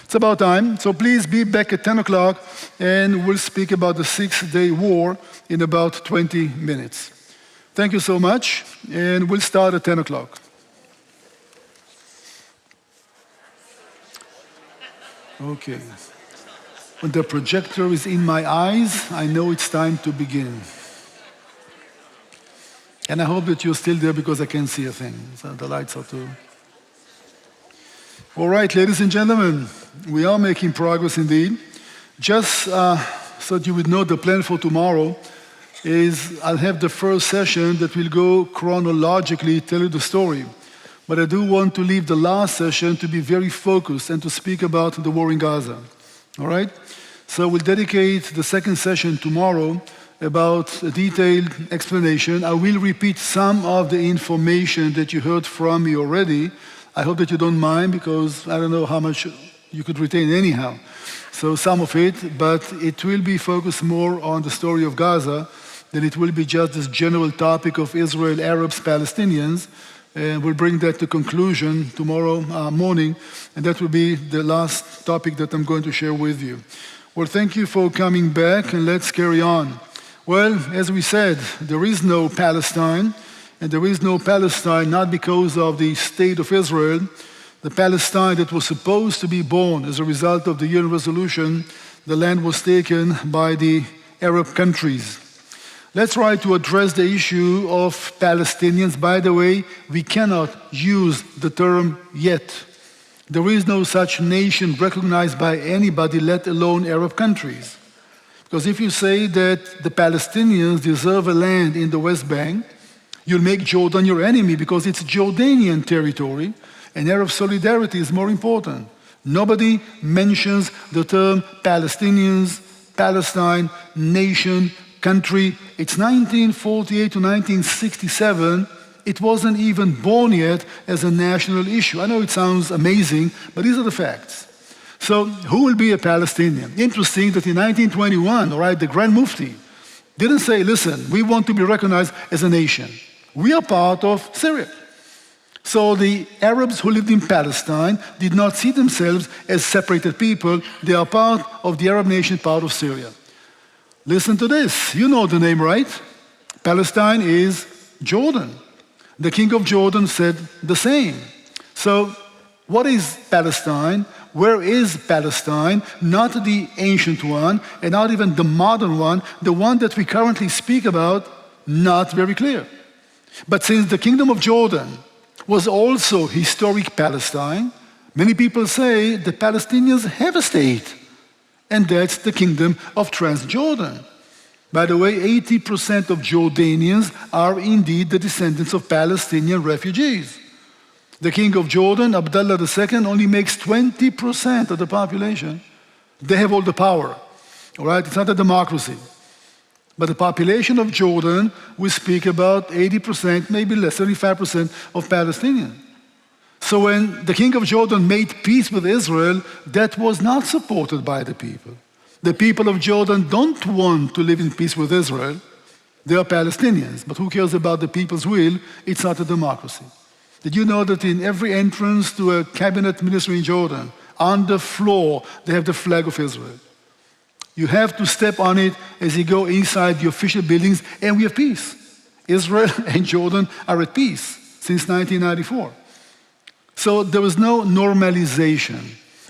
it's about time. So please be back at 10 o'clock and we'll speak about the 6-day war in about 20 minutes. Thank you so much, and we'll start at 10 o'clock. Okay. When the projector is in my eyes, I know it's time to begin. And I hope that you're still there because I can't see a thing. So the lights are too. All right, ladies and gentlemen, we are making progress indeed. Just so that you would know, the plan for tomorrow is I'll have the first session that will go chronologically, tell you the story. But I do want to leave the last session to be very focused and to speak about the war in Gaza. All right? So we'll dedicate the second session tomorrow about a detailed explanation. I will repeat some of the information that you heard from me already. I hope that you don't mind, because I don't know how much you could retain anyhow. So some of it, but it will be focused more on the story of Gaza than it will be just this general topic of Israel, Arabs, Palestinians. And we'll bring that to conclusion tomorrow morning, and that will be the last topic that I'm going to share with you. Well, thank you for coming back, and let's carry on. Well, as we said, there is no Palestine. And there is no Palestine not because of the state of Israel. The Palestine that was supposed to be born as a result of the UN resolution, the land was taken by the Arab countries. Let's try to address the issue of Palestinians. By the way, we cannot use the term yet. There is no such nation recognized by anybody, let alone Arab countries. Because if you say that the Palestinians deserve a land in the West Bank, you'll make Jordan your enemy because it's Jordanian territory, and Arab solidarity is more important. Nobody mentions the term Palestinians, Palestine, nation, country. It's 1948 to 1967. It wasn't even born yet as a national issue. I know it sounds amazing, but these are the facts. So who will be a Palestinian? Interesting that in 1921, the Grand Mufti didn't say, listen, we want to be recognized as a nation. We are part of Syria. So the Arabs who lived in Palestine did not see themselves as separated people. They are part of the Arab nation, part of Syria. Listen to this. You know the name, right? Palestine is Jordan. The king of Jordan said the same. So what is Palestine? Where is Palestine? Not the ancient one, and not even the modern one. The one that we currently speak about, not very clear. But since the kingdom of Jordan was also historic Palestine, many people say the Palestinians have a state. and that's the kingdom of Transjordan. By the way, 80% of Jordanians are indeed the descendants of Palestinian refugees. The king of Jordan, Abdullah II, only makes 20% of the population. They have all the power, all right? It's not a democracy. But the population of Jordan, we speak about 80%, maybe less, 35% of Palestinians. So when the king of Jordan made peace with Israel, that was not supported by the people. The people of Jordan don't want to live in peace with Israel. They are Palestinians, but who cares about the people's will? It's not a democracy. Did you know that in every entrance to a cabinet ministry in Jordan, on the floor, they have the flag of Israel? You have to step on it as you go inside the official buildings, and we have peace. Israel and Jordan are at peace since 1994. So there is no normalization.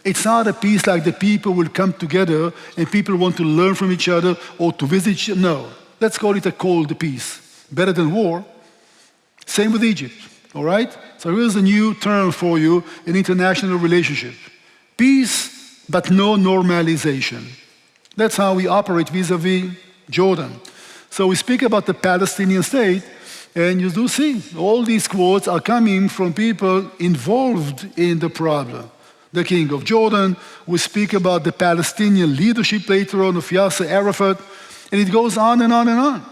It's not a peace like the people will come together and people want to learn from each other or to visit each other. No, let's call it a cold peace. Better than war. Same with Egypt, all right? So here's a new term for you in international relationship. Peace, but no normalization. That's how we operate vis-a-vis Jordan. So we speak about the Palestinian state, and you do see all these quotes are coming from people involved in the problem. The king of Jordan, we speak about the Palestinian leadership later on of Yasser Arafat, and it goes on and on and on.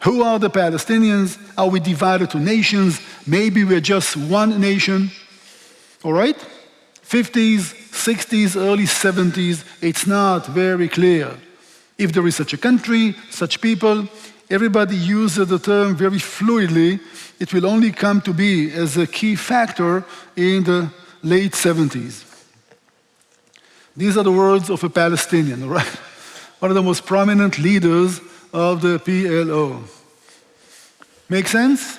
Who are the Palestinians? Are we divided to nations? Maybe we're just one nation. All right? 50s, 60s, early 70s, it's not very clear. If there is such a country, such people, everybody uses the term very fluidly. It will only come to be as a key factor in the late 70s. These are the words of a Palestinian, right? One of the most prominent leaders of the P.L.O. Make sense?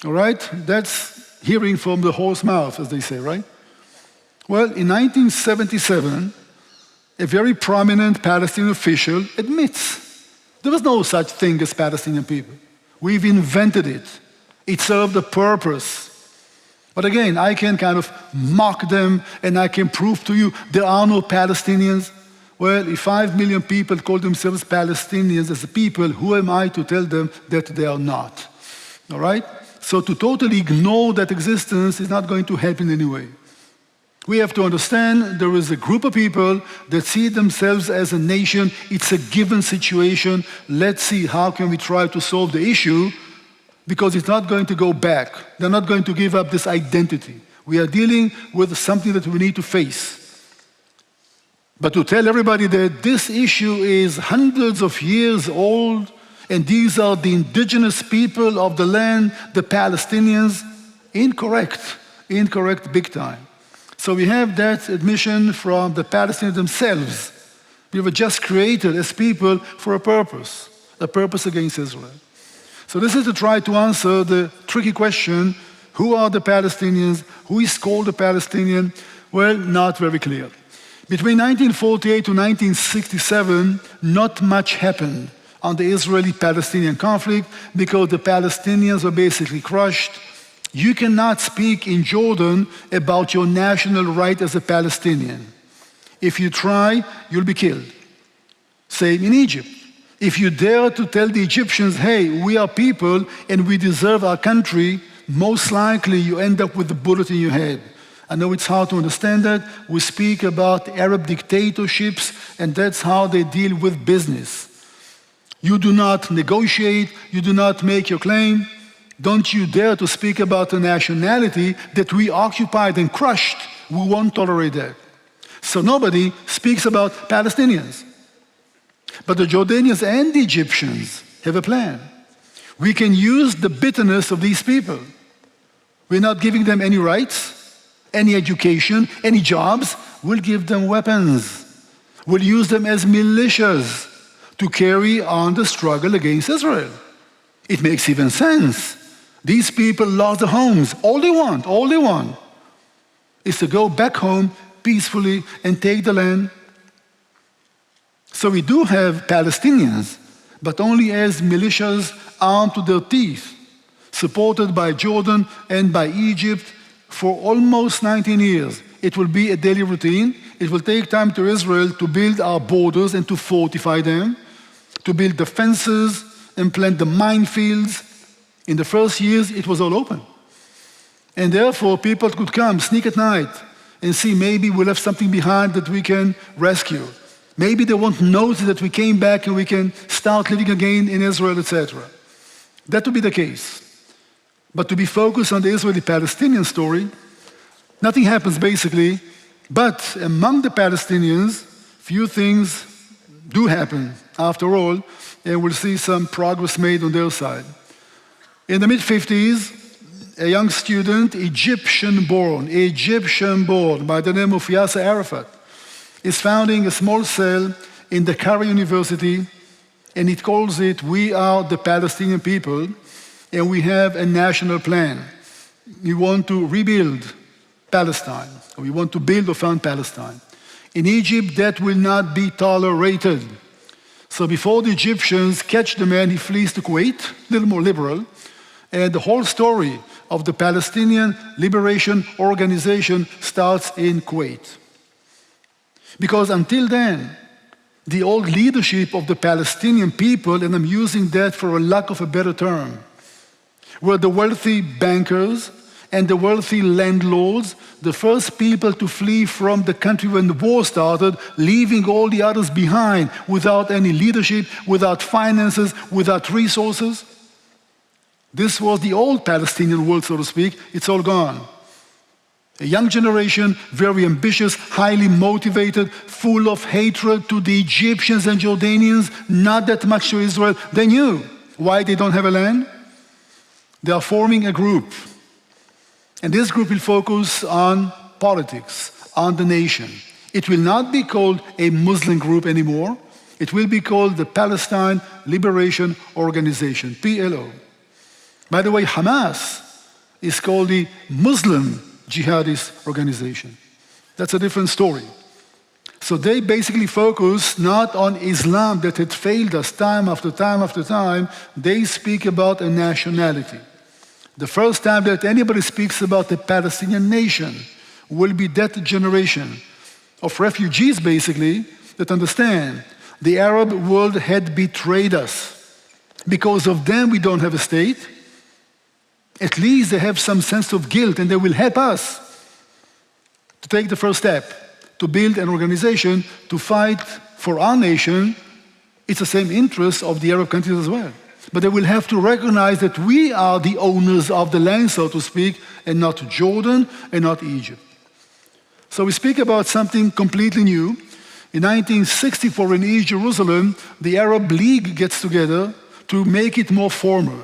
All right? That's hearing from the horse's mouth, as they say, right? Well, in 1977, a very prominent Palestinian official admits there was no such thing as Palestinian people. We've invented it. It served a purpose. But again, I can kind of mock them and I can prove to you there are no Palestinians. Well, if 5 million people call themselves Palestinians as a people, who am I to tell them that they are not? All right? So to totally ignore that existence is not going to help in any way. We have to understand there is a group of people that see themselves as a nation. It's a given situation. Let's see how can we try to solve the issue, because it's not going to go back. They're not going to give up this identity. We are dealing with something that we need to face. But to tell everybody that this issue is hundreds of years old, and these are the indigenous people of the land, the Palestinians, incorrect. Incorrect big time. So we have that admission from the Palestinians themselves. We were just created as people for a purpose against Israel. So this is to try to answer the tricky question, who are the Palestinians? Who is called a Palestinian? Well, not very clear. Between 1948 to 1967, not much happened on the Israeli-Palestinian conflict because the Palestinians were basically crushed. You cannot speak in Jordan about your national right as a Palestinian. If you try, you'll be killed. Same in Egypt. If you dare to tell the Egyptians, hey, we are people and we deserve our country, most likely you end up with a bullet in your head. I know it's hard to understand that. We speak about Arab dictatorships, and that's how they deal with business. You do not negotiate, you do not make your claim. Don't you dare to speak about a nationality that we occupied and crushed. We won't tolerate that. So nobody speaks about Palestinians. But the Jordanians and the Egyptians have a plan. We can use the bitterness of these people. We're not giving them any rights, any education, any jobs. We'll give them weapons. We'll use them as militias to carry on the struggle against Israel. It makes even sense. These people lost their homes. All they want is to go back home peacefully and take the land. So we do have Palestinians, but only as militias armed to their teeth, supported by Jordan and by Egypt for almost 19 years. It will be a daily routine. It will take time to Israel to build our borders and to fortify them, to build the fences and plant the minefields. In the first years, it was all open. And therefore, people could come, sneak at night, and see maybe we'll have something behind that we can rescue. Maybe they won't notice that we came back and we can start living again in Israel, etc. That would be the case. But to be focused on the Israeli-Palestinian story, nothing happens basically, but among the Palestinians, few things do happen after all, and we'll see some progress made on their side. In the mid-50s, a young student, Egyptian-born, by the name of Yasser Arafat, is founding a small cell in the Cairo University, and it calls it, "We are the Palestinian people, and we have a national plan. We want to rebuild Palestine. We want to build or found Palestine. In Egypt, that will not be tolerated." So before the Egyptians catch the man, he flees to Kuwait, a little more liberal, and the whole story of the Palestinian Liberation Organization starts in Kuwait. Because until then, the old leadership of the Palestinian people, and I'm using that for a lack of a better term, were the wealthy bankers and the wealthy landlords, the first people to flee from the country when the war started, leaving all the others behind without any leadership, without finances, without resources. This was the old Palestinian world, so to speak. It's all gone. A young generation, very ambitious, highly motivated, full of hatred to the Egyptians and Jordanians, not that much to Israel. They knew why they don't have a land. They are forming a group. And this group will focus on politics, on the nation. It will not be called a Muslim group anymore. It will be called the Palestine Liberation Organization, P.L.O. By the way, Hamas is called the Muslim Jihadist Organization. That's a different story. So they basically focus not on Islam that had failed us time after time after time. They speak about a nationality. The first time that anybody speaks about the Palestinian nation will be that generation of refugees, basically, that understand the Arab world had betrayed us. Because of them, we don't have a state. At least they have some sense of guilt, and they will help us to take the first step, to build an organization, to fight for our nation. It's the same interest of the Arab countries as well. But they will have to recognize that we are the owners of the land, so to speak, and not Jordan and not Egypt. So we speak about something completely new. In 1964 in East Jerusalem, the Arab League gets together to make it more formal.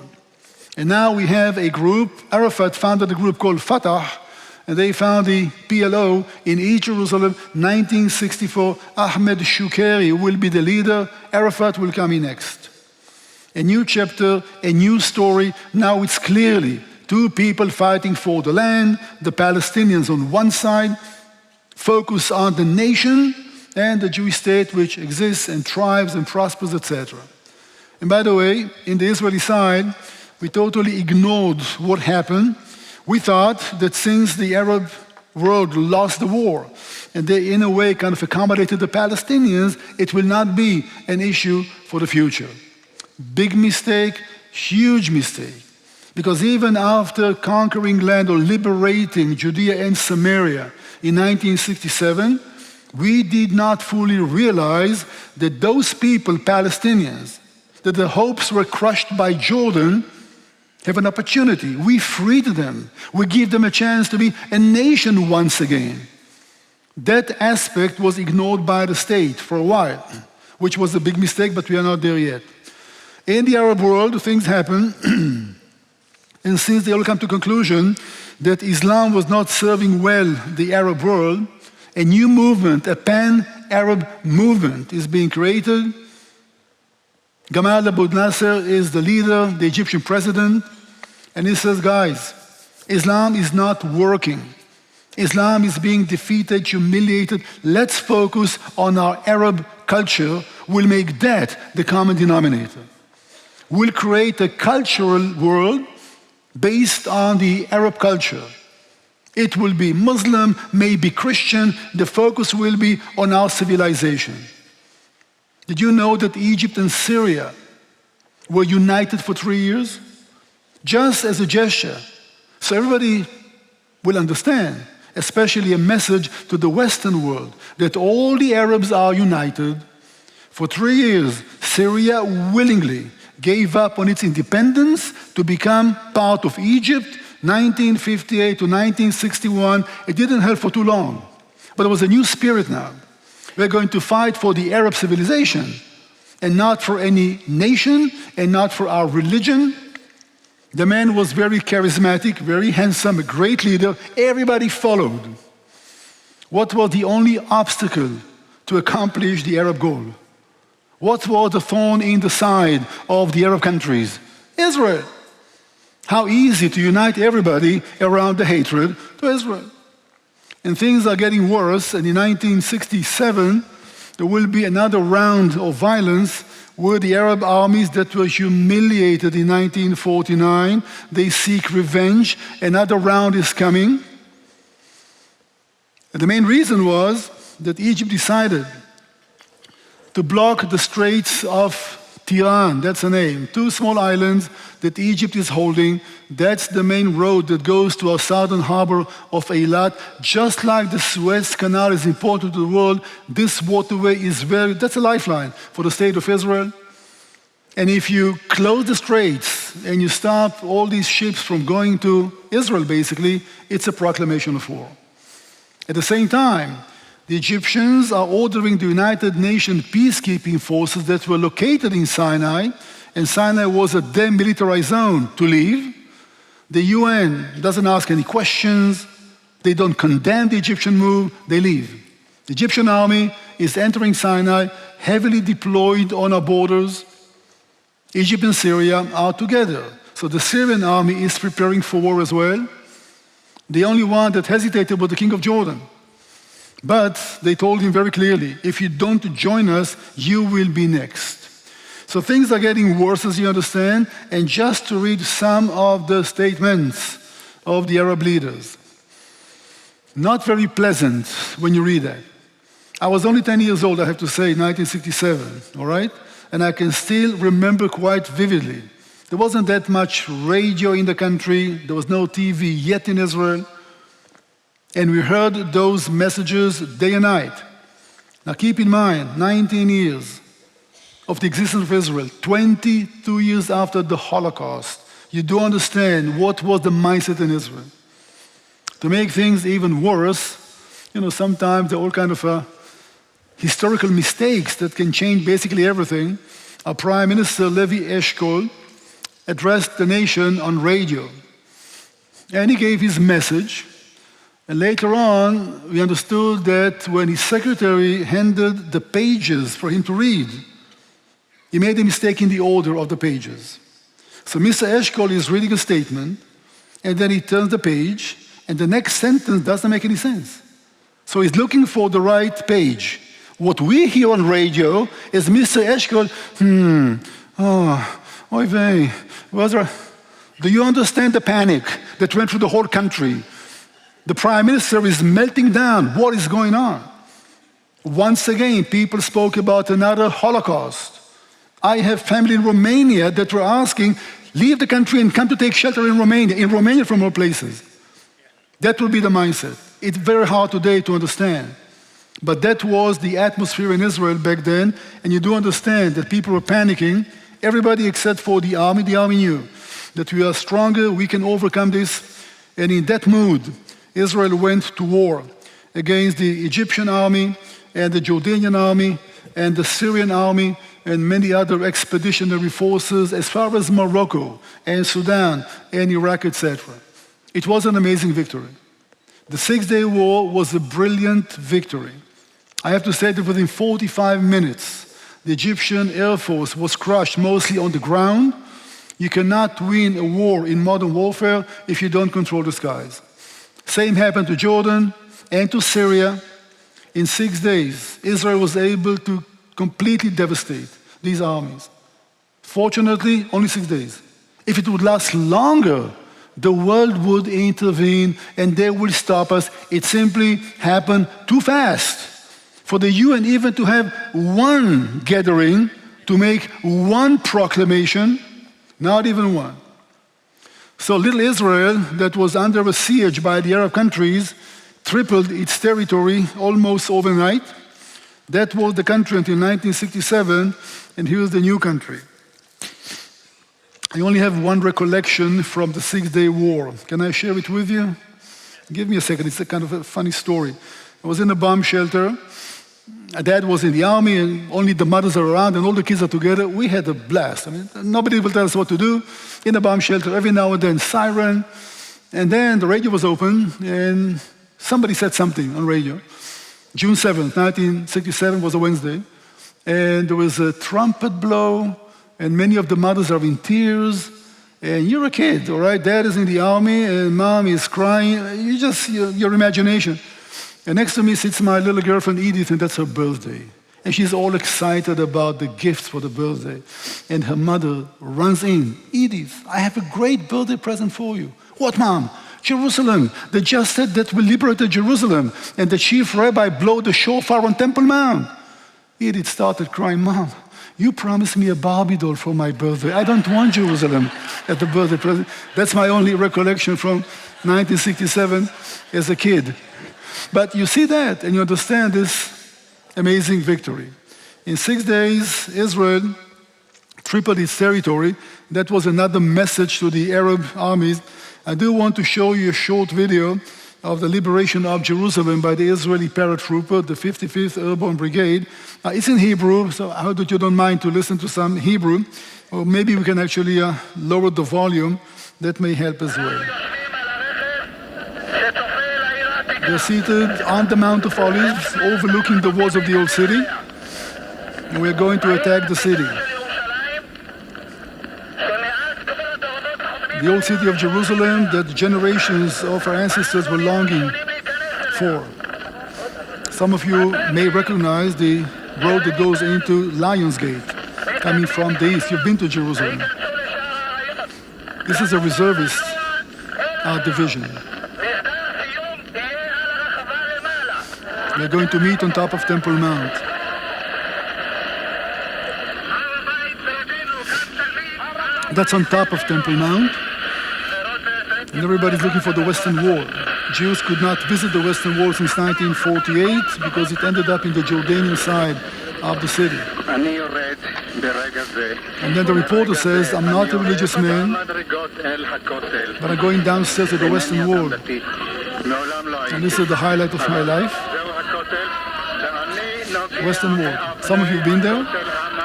And now we have a group. Arafat founded a group called Fatah, and they found the P.L.O. in East Jerusalem, 1964. Ahmed Shukeri will be the leader. Arafat will come in next. A new chapter, a new story. Now it's clearly two people fighting for the land, the Palestinians on one side, focus on the nation, and the Jewish state which exists and thrives and prospers, etc. And by the way, in the Israeli side, we totally ignored what happened. We thought that since the Arab world lost the war, and they in a way kind of accommodated the Palestinians, it will not be an issue for the future. Big mistake, huge mistake. Because even after conquering land or liberating Judea and Samaria in 1967, we did not fully realize that those people, Palestinians, that their hopes were crushed by Jordan, have an opportunity. We freed them. We give them a chance to be a nation once again. That aspect was ignored by the state for a while, which was a big mistake, but we are not there yet. In the Arab world, things happen, and since they all come to conclusion that Islam was not serving well the Arab world, a new movement, a pan-Arab movement is being created. Gamal Abu Nasser is the leader, the Egyptian president, and he says, guys, Islam is not working. Islam is being defeated, humiliated. Let's focus on our Arab culture. We'll make that the common denominator. We'll create a cultural world based on the Arab culture. It will be Muslim, maybe Christian. The focus will be on our civilization. Did you know that Egypt and Syria were united for 3 years? Just as a gesture. So everybody will understand, especially a message to the Western world, that all the Arabs are united. For 3 years, Syria willingly gave up on its independence to become part of Egypt, 1958 to 1961. It didn't help for too long, but there was a new spirit now. We're going to fight for the Arab civilization and not for any nation and not for our religion. The man was very charismatic, very handsome, a great leader. Everybody followed. What was the only obstacle to accomplish the Arab goal? What was the thorn in the side of the Arab countries? Israel. How easy to unite everybody around the hatred to Israel. And things are getting worse, and in 1967, there will be another round of violence where the Arab armies that were humiliated in 1949, they seek revenge. Another round is coming. And the main reason was that Egypt decided to block the Straits of Tiran, that's the name, 2 small islands that Egypt is holding. That's the main road that goes to our southern harbor of Eilat. Just like the Suez Canal is important to the world, this waterway is that's a lifeline for the state of Israel. And if you close the straits and you stop all these ships from going to Israel, basically, it's a proclamation of war. At the same time, the Egyptians are ordering the United Nations peacekeeping forces that were located in Sinai, and Sinai was a demilitarized zone, to leave. The UN doesn't ask any questions. They don't condemn the Egyptian move. They leave. The Egyptian army is entering Sinai, heavily deployed on our borders. Egypt and Syria are together. So the Syrian army is preparing for war as well. The only one that hesitated was the king of Jordan. But they told him very clearly, if you don't join us, you will be next. So things are getting worse, as you understand. And just to read some of the statements of the Arab leaders. Not very pleasant when you read that. I was only 10 years old, I have to say, 1967, all right? And I can still remember quite vividly. There wasn't that much radio in the country. There was no TV yet in Israel. And we heard those messages day and night. Now keep in mind, 19 years of the existence of Israel, 22 years after the Holocaust, you do understand what was the mindset in Israel. To make things even worse, sometimes there are all kind of historical mistakes that can change basically everything. Our Prime Minister, Levi Eshkol, addressed the nation on radio. And he gave his message. And later on, we understood that when his secretary handed the pages for him to read, he made a mistake in the order of the pages. So Mr. Eshkol is reading a statement, and then he turns the page, and the next sentence doesn't make any sense. So he's looking for the right page. What we hear on radio is Mr. Eshkol, oy vey, do you understand the panic that went through the whole country? The Prime Minister is melting down. What is going on? Once again, people spoke about another Holocaust. I have family in Romania that were asking, leave the country and come to take shelter in Romania from all places. That would be the mindset. It's very hard today to understand. But that was the atmosphere in Israel back then, and you do understand that people were panicking. Everybody except for the army knew that we are stronger, we can overcome this. And in that mood, Israel went to war against the Egyptian army and the Jordanian army and the Syrian army and many other expeditionary forces as far as Morocco and Sudan and Iraq, etc. It was an amazing victory. The Six-Day War was a brilliant victory. I have to say that within 45 minutes, the Egyptian Air Force was crushed mostly on the ground. You cannot win a war in modern warfare if you don't control the skies. Same happened to Jordan and to Syria. In 6 days, Israel was able to completely devastate these armies. Fortunately, only 6 days. If it would last longer, the world would intervene and they will stop us. It simply happened too fast for the UN even to have one gathering to make one proclamation, not even one. So little Israel, that was under a siege by the Arab countries, tripled its territory almost overnight. That was the country until 1967, and here's the new country. I only have one recollection from the Six-Day War. Can I share it with you? Give me a second, it's a kind of a funny story. I was in a bomb shelter. Dad was in the army, and only the mothers are around, and all the kids are together. We had a blast. I mean, nobody will tell us what to do. In a bomb shelter, every now and then, siren. And then the radio was open, and somebody said something on radio. June 7th, 1967 was a Wednesday. And there was a trumpet blow, and many of the mothers are in tears. And you're a kid, all right? Dad is in the army, and mom is crying. You just, your imagination. And next to me sits my little girlfriend, Edith, and that's her birthday. And she's all excited about the gifts for the birthday. And her mother runs in. Edith, I have a great birthday present for you. What, Mom? Jerusalem. They just said that we liberated Jerusalem. And the chief rabbi blew the shofar on Temple Mount. Edith started crying, Mom, you promised me a Barbie doll for my birthday. I don't want Jerusalem at the birthday present. That's my only recollection from 1967 as a kid. But you see that, and you understand this amazing victory. In 6 days, Israel tripled its territory. That was another message to the Arab armies. I do want to show you a short video of the liberation of Jerusalem by the Israeli paratrooper, the 55th Airborne Brigade. It's in Hebrew, so I hope that you don't mind to listen to some Hebrew. Or maybe we can actually lower the volume. That may help as well. They're seated on the Mount of Olives, overlooking the walls of the old city. And we're going to attack the city. The old city of Jerusalem that generations of our ancestors were longing for. Some of you may recognize the road that goes into Lionsgate, coming from the east. You've been to Jerusalem. This is a reservist division. We're going to meet on top of Temple Mount. That's on top of Temple Mount. And everybody's looking for the Western Wall. Jews could not visit the Western Wall since 1948 because it ended up in the Jordanian side of the city. And then the reporter says, I'm not a religious man, but I'm going downstairs to the Western Wall. And this is the highlight of my life. Western Wall. Some of you have been there.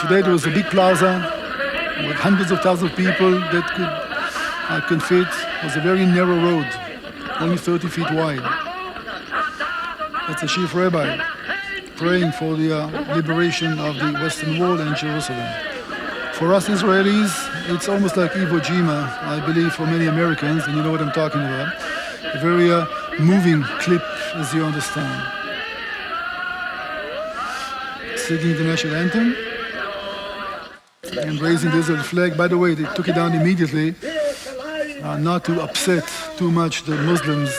Today there was a big plaza with hundreds of thousands of people that could fit. It was a very narrow road, only 30 feet wide. That's the chief rabbi praying for the liberation of the Western Wall and Jerusalem. For us Israelis, it's almost like Iwo Jima, I believe, for many Americans, and you know what I'm talking about. A very moving clip, as you understand. Singing the national anthem and raising the Israeli flag. By the way, they took it down immediately, not to upset too much the Muslims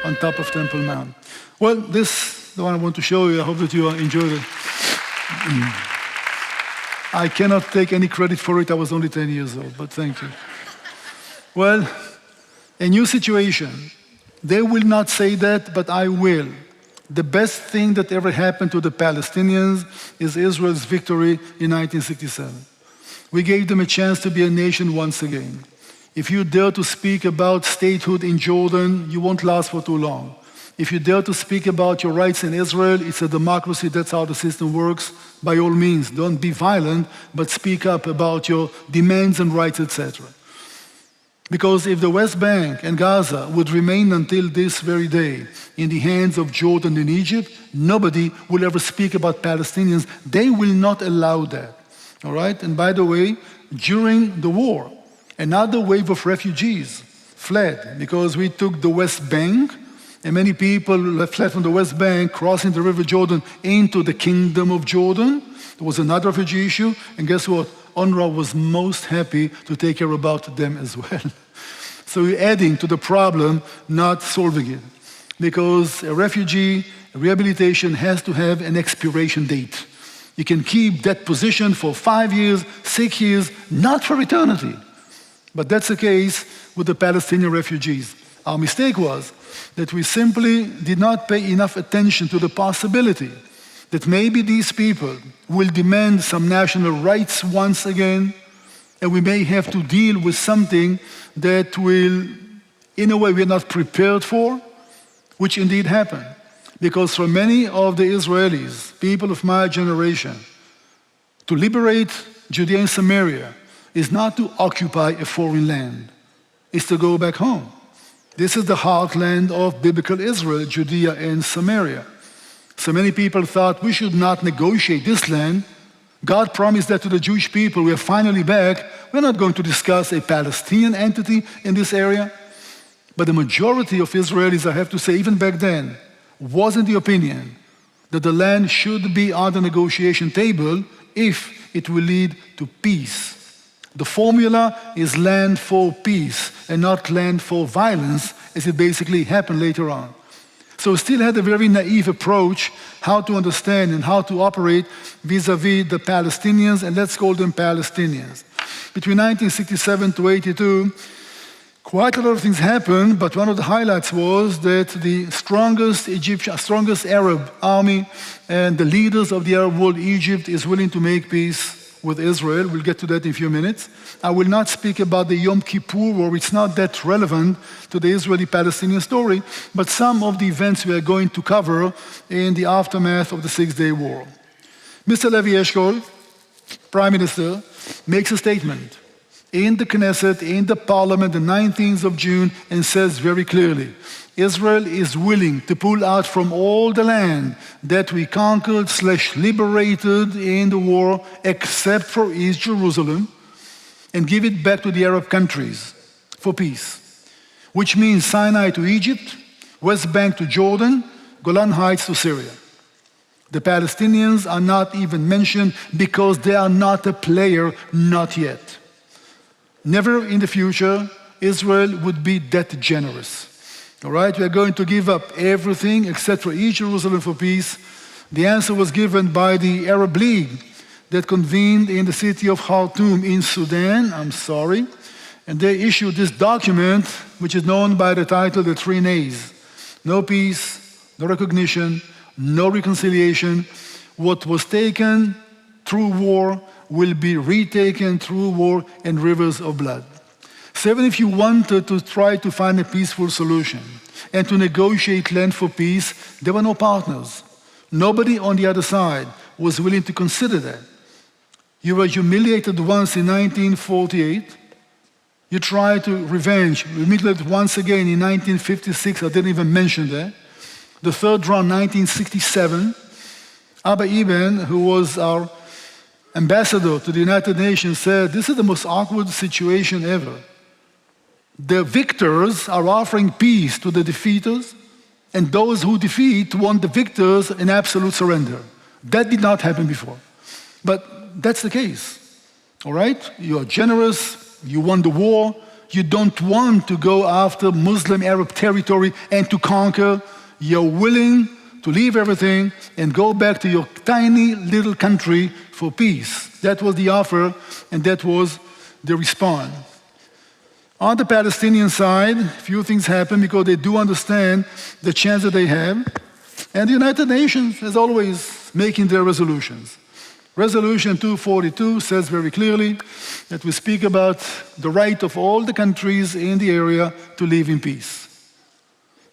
on top of Temple Mount. Well, this is the one I want to show you. I hope that you enjoyed it. I cannot take any credit for it. I was only 10 years old, but thank you. Well, a new situation. They will not say that, but I will. The best thing that ever happened to the Palestinians is Israel's victory in 1967. We gave them a chance to be a nation once again. If you dare to speak about statehood in Jordan, you won't last for too long. If you dare to speak about your rights in Israel, it's a democracy, that's how the system works. By all means, don't be violent, but speak up about your demands and rights, etc. Because if the West Bank and Gaza would remain until this very day in the hands of Jordan and Egypt, nobody will ever speak about Palestinians. They will not allow that. All right? And by the way, during the war, another wave of refugees fled because we took the West Bank, and many people fled from the West Bank, crossing the River Jordan into the Kingdom of Jordan. There was another refugee issue, and guess what? UNRWA was most happy to take care about them as well. So you're adding to the problem, not solving it. Because a refugee rehabilitation has to have an expiration date. You can keep that position for 5 years, 6 years, not for eternity. But that's the case with the Palestinian refugees. Our mistake was that we simply did not pay enough attention to the possibility that maybe these people will demand some national rights once again, and we may have to deal with something that will, in a way, we're not prepared for, which indeed happened. Because for many of the Israelis, people of my generation, to liberate Judea and Samaria is not to occupy a foreign land, it's to go back home. This is the heartland of biblical Israel, Judea and Samaria. So many people thought we should not negotiate this land. God promised that to the Jewish people. We are finally back. We're not going to discuss a Palestinian entity in this area. But the majority of Israelis, I have to say, even back then, wasn't the opinion that the land should be on the negotiation table if it will lead to peace. The formula is land for peace and not land for violence, as it basically happened later on. So we still had a very naive approach how to understand and how to operate vis-a-vis the Palestinians, and let's call them Palestinians. Between 1967 to 82, quite a lot of things happened, but one of the highlights was that the strongest Arab army and the leaders of the Arab world, Egypt, is willing to make peace with Israel. We'll get to that in a few minutes. I will not speak about the Yom Kippur War. It's not that relevant to the Israeli-Palestinian story, but some of the events we are going to cover in the aftermath of the Six-Day War. Mr. Levi Eshkol, Prime Minister, makes a statement in the Knesset, in the Parliament, the 19th of June, and says very clearly, Israel is willing to pull out from all the land that we conquered/liberated in the war, except for East Jerusalem, and give it back to the Arab countries for peace, which means Sinai to Egypt, West Bank to Jordan, Golan Heights to Syria. The Palestinians are not even mentioned because they are not a player, not yet. Never in the future, Israel would be that generous. All right, we are going to give up everything except for East Jerusalem for peace. The answer was given by the Arab League that convened in the city of Khartoum in Sudan. And they issued this document, which is known by the title, the Three Nays. No peace, no recognition, no reconciliation. What was taken through war will be retaken through war and rivers of blood. So even if you wanted to try to find a peaceful solution and to negotiate land for peace, there were no partners. Nobody on the other side was willing to consider that. You were humiliated once in 1948. You tried to revenge, humiliated once again in 1956. I didn't even mention that. The third round, 1967. Abba Eban, who was our ambassador to the United Nations, said, this is the most awkward situation ever. The victors are offering peace to the defeaters, and those who defeat want the victors in absolute surrender. That did not happen before. But that's the case, all right? You are generous, you won the war, you don't want to go after Muslim Arab territory and to conquer. You're willing to leave everything and go back to your tiny little country for peace. That was the offer, and that was the response. On the Palestinian side, a few things happen because they do understand the chance that they have. And the United Nations is always making their resolutions. Resolution 242 says very clearly that we speak about the right of all the countries in the area to live in peace.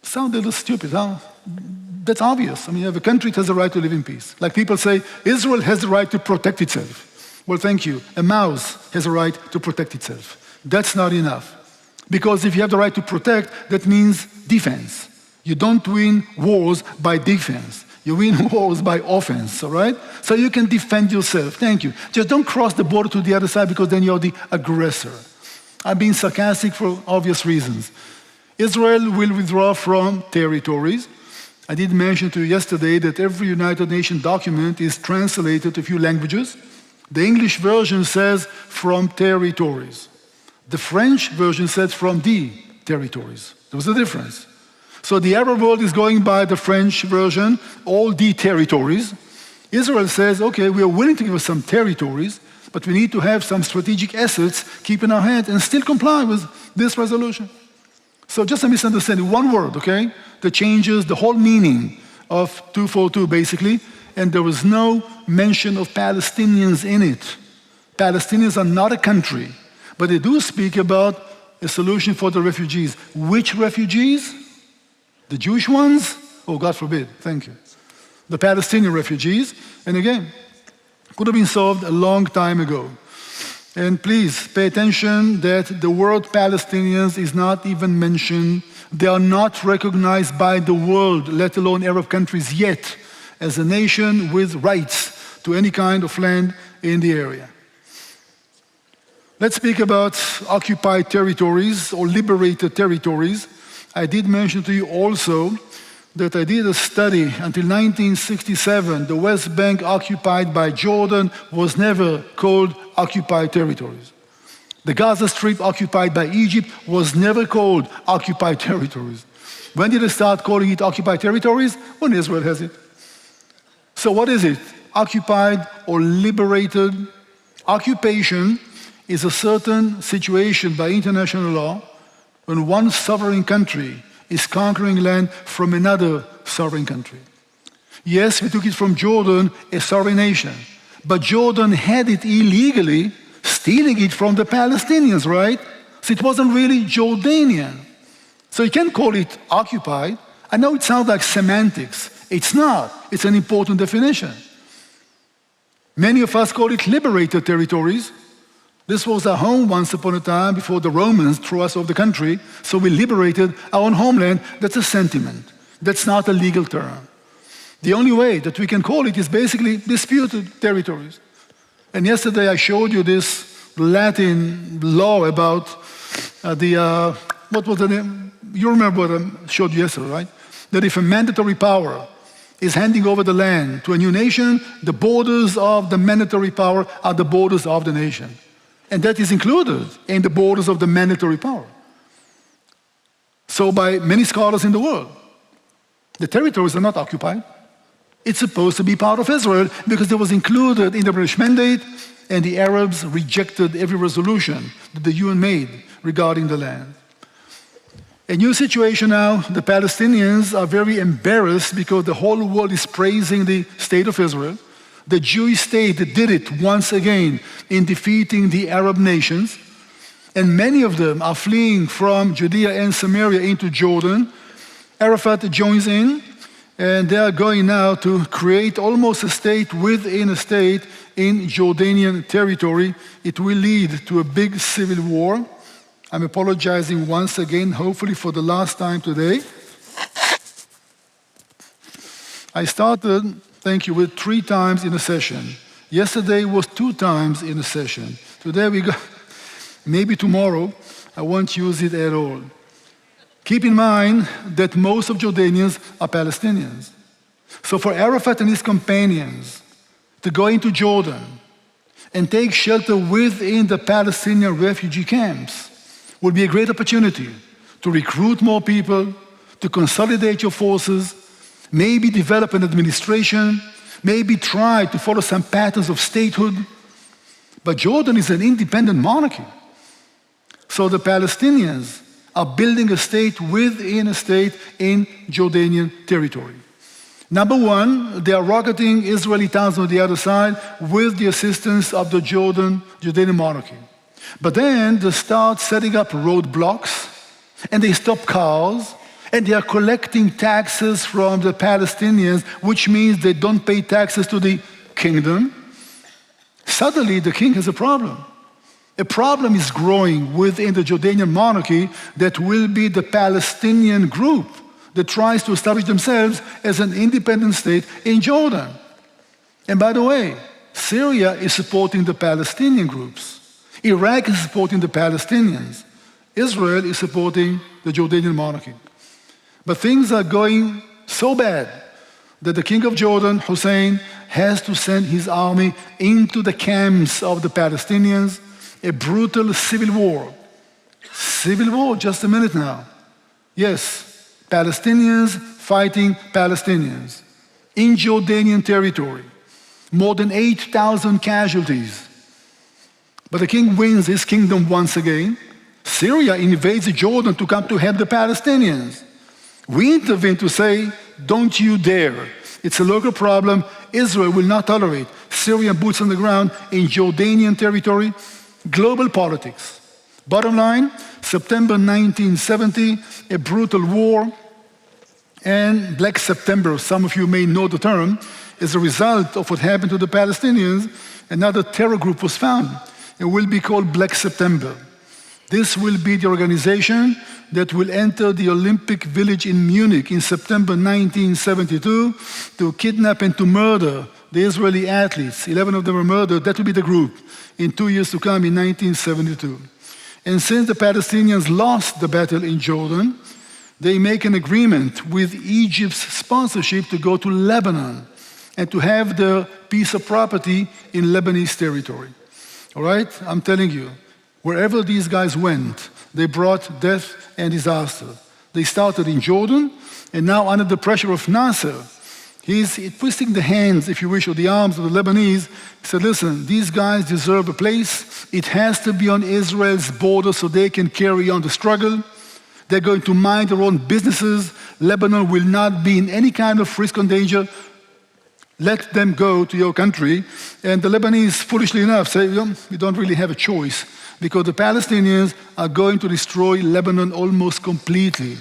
Sounds a little stupid, huh? That's obvious. I mean, every country has the right to live in peace. Like people say, Israel has the right to protect itself. Well, thank you. A mouse has a right to protect itself. That's not enough. Because if you have the right to protect, that means defense. You don't win wars by defense. You win wars by offense, all right? So you can defend yourself. Thank you. Just don't cross the border to the other side because then you're the aggressor. I'm being sarcastic for obvious reasons. Israel will withdraw from territories. I did mention to you yesterday that every United Nations document is translated to a few languages. The English version says from territories. The French version said from the territories. There was a difference. So the Arab world is going by the French version, all the territories. Israel says, okay, we are willing to give us some territories, but we need to have some strategic assets, keep in our hand, and still comply with this resolution. So just a misunderstanding, one word, okay, that changes the whole meaning of 242, basically, and there was no mention of Palestinians in it. Palestinians are not a country, but they do speak about a solution for the refugees. Which refugees? The Jewish ones? Oh, God forbid, thank you. The Palestinian refugees, and again, could have been solved a long time ago. And please pay attention that the word Palestinians is not even mentioned. They are not recognized by the world, let alone Arab countries yet, as a nation with rights to any kind of land in the area. Let's speak about occupied territories or liberated territories. I did mention to you also that I did a study until 1967. The West Bank occupied by Jordan was never called occupied territories. The Gaza Strip occupied by Egypt was never called occupied territories. When did they start calling it occupied territories? When Israel has it. So what is it? Occupied or liberated? Occupation is a certain situation by international law when one sovereign country is conquering land from another sovereign country. Yes, we took it from Jordan, a sovereign nation, but Jordan had it illegally, stealing it from the Palestinians, right? So it wasn't really Jordanian. So you can't call it occupied. I know it sounds like semantics. It's not. It's an important definition. Many of us call it liberated territories. This was our home once upon a time before the Romans threw us off the country, so we liberated our own homeland. That's a sentiment. That's not a legal term. The only way that we can call it is basically disputed territories. And yesterday I showed you this Latin law about what was the name? You remember what I showed you yesterday, right? That if a mandatory power is handing over the land to a new nation, the borders of the mandatory power are the borders of the nation. And that is included in the borders of the mandatory power. So by many scholars in the world, the territories are not occupied. It's supposed to be part of Israel because it was included in the British Mandate, and the Arabs rejected every resolution that the UN made regarding the land. A new situation now, the Palestinians are very embarrassed because the whole world is praising the state of Israel. The Jewish state did it once again in defeating the Arab nations, and many of them are fleeing from Judea and Samaria into Jordan. Arafat joins in, and they are going now to create almost a state within a state in Jordanian territory. It will lead to a big civil war. I'm apologizing once again, hopefully for the last time today. I started, thank you, with 3 times in a session. Yesterday was 2 times in a session. Today we go, maybe tomorrow, I won't use it at all. Keep in mind that most of Jordanians are Palestinians. So for Arafat and his companions to go into Jordan and take shelter within the Palestinian refugee camps would be a great opportunity to recruit more people, to consolidate your forces, maybe develop an administration, maybe try to follow some patterns of statehood. But Jordan is an independent monarchy. So the Palestinians are building a state within a state in Jordanian territory. Number 1, they are rocketing Israeli towns on the other side with the assistance of the Jordanian monarchy. But then they start setting up roadblocks, and they stop cars, and they are collecting taxes from the Palestinians, which means they don't pay taxes to the kingdom. Suddenly, the king has a problem. A problem is growing within the Jordanian monarchy that will be the Palestinian group that tries to establish themselves as an independent state in Jordan. And by the way, Syria is supporting the Palestinian groups. Iraq is supporting the Palestinians. Israel is supporting the Jordanian monarchy. But things are going so bad that the king of Jordan, Hussein, has to send his army into the camps of the Palestinians. A brutal civil war Civil war, just a minute now. Yes, Palestinians fighting Palestinians in Jordanian territory. More than 8,000 casualties. But the king wins his kingdom once again. Syria invades Jordan to come to help the Palestinians. We intervene to say, don't you dare. It's a local problem. Israel will not tolerate Syrian boots on the ground in Jordanian territory. Global politics. Bottom line, September 1970, a brutal war, and Black September, some of you may know the term, as a result of what happened to the Palestinians, another terror group was found. It will be called Black September. This will be the organization that will enter the Olympic Village in Munich in September 1972 to kidnap and to murder the Israeli athletes. 11 of them were murdered. That will be the group in 2 years to come in 1972. And since the Palestinians lost the battle in Jordan, they make an agreement with Egypt's sponsorship to go to Lebanon and to have the piece of property in Lebanese territory. All right? I'm telling you, wherever these guys went, they brought death and disaster. They started in Jordan, and now under the pressure of Nasser, he's twisting the hands, if you wish, or the arms of the Lebanese. He said, listen, these guys deserve a place. It has to be on Israel's border so they can carry on the struggle. They're going to mind their own businesses. Lebanon will not be in any kind of risk or danger. Let them go to your country. And the Lebanese, foolishly enough, say, you don't really have a choice because the Palestinians are going to destroy Lebanon almost completely.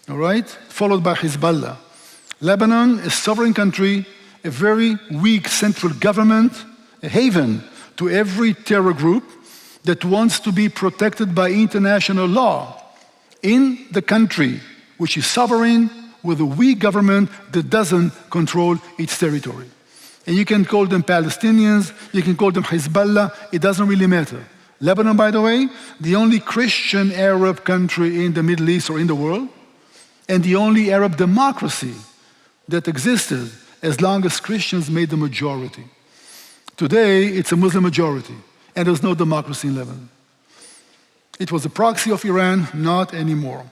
All right? Followed by Hezbollah. Lebanon, a sovereign country, a very weak central government, a haven to every terror group that wants to be protected by international law in the country which is sovereign with a weak government that doesn't control its territory. And you can call them Palestinians, you can call them Hezbollah, it doesn't really matter. Lebanon, by the way, the only Christian Arab country in the Middle East or in the world, and the only Arab democracy that existed as long as Christians made the majority. Today, it's a Muslim majority, and there's no democracy in Lebanon. It was a proxy of Iran, not anymore.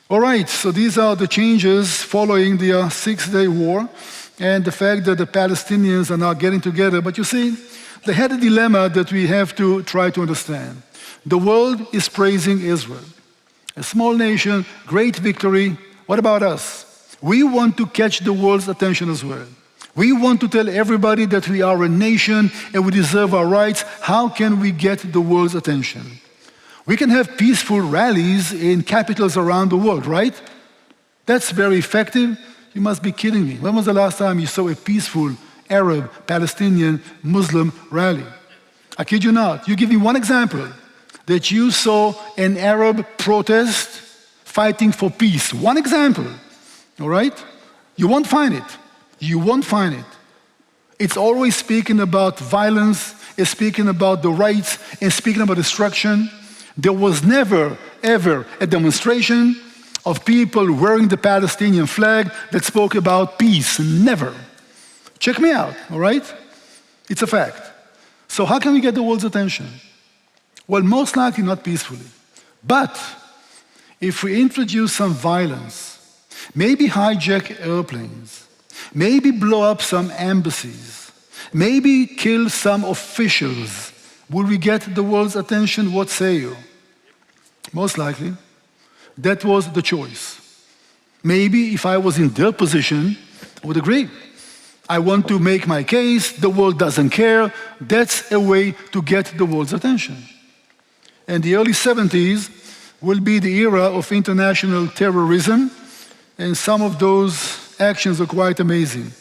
All right, so these are the changes following the Six-Day War and the fact that the Palestinians are now getting together. But you see, they had a dilemma that we have to try to understand. The world is praising Israel. A small nation, great victory. What about us? We want to catch the world's attention as well. We want to tell everybody that we are a nation and we deserve our rights. How can we get the world's attention? We can have peaceful rallies in capitals around the world, right? That's very effective. You must be kidding me. When was the last time you saw a peaceful Arab, Palestinian, Muslim rally? I kid you not. You give me one example that you saw an Arab protest fighting for peace. One example, all right? You won't find it. You won't find it. It's always speaking about violence, it's speaking about the rights, and speaking about destruction. There was never, ever a demonstration of people wearing the Palestinian flag that spoke about peace. Never. Check me out, all right? It's a fact. So how can we get the world's attention? Well, most likely not peacefully. But if we introduce some violence, maybe hijack airplanes, maybe blow up some embassies, maybe kill some officials, will we get the world's attention? What say you? Most likely. That was the choice. Maybe if I was in their position, I would agree. I want to make my case, the world doesn't care. That's a way to get the world's attention. And the early 70s will be the era of international terrorism, and some of those actions are quite amazing.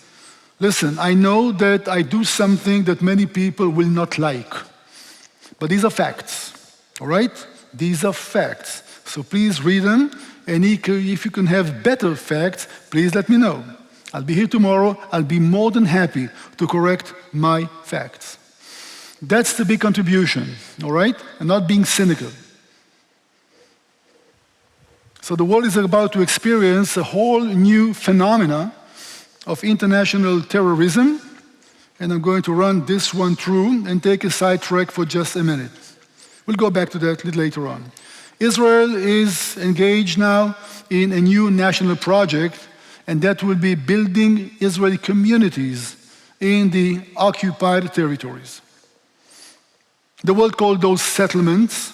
Listen, I know that I do something that many people will not like, but these are facts, all right? These are facts. So please read them, and if you can have better facts, please let me know. I'll be here tomorrow. I'll be more than happy to correct my facts. That's the big contribution, all right? And not being cynical. So the world is about to experience a whole new phenomena of international terrorism, and I'm going to run this one through and take a sidetrack for just a minute. We'll go back to that a little later on. Israel is engaged now in a new national project, and that will be building Israeli communities in the occupied territories. The world called those settlements.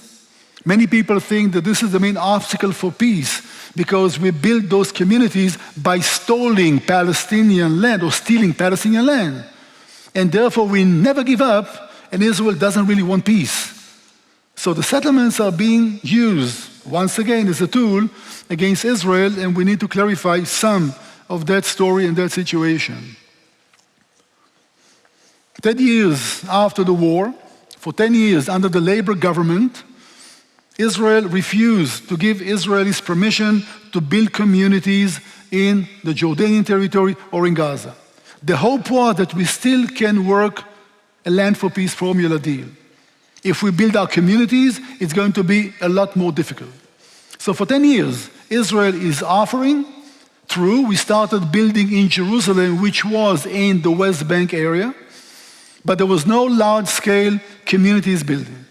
Many people think that this is the main obstacle for peace because we build those communities by stealing Palestinian land or stealing Palestinian land. And therefore we never give up, and Israel doesn't really want peace. So the settlements are being used, once again, as a tool against Israel, and we need to clarify some of that story and that situation. 10 years after the war, for 10 years under the Labor government, Israel refused to give Israelis permission to build communities in the Jordanian territory or in Gaza. The hope was that we still can work a land for peace formula deal. If we build our communities, it's going to be a lot more difficult. So for 10 years, Israel is offering. True, we started building in Jerusalem, which was in the West Bank area, but there was no large-scale communities building.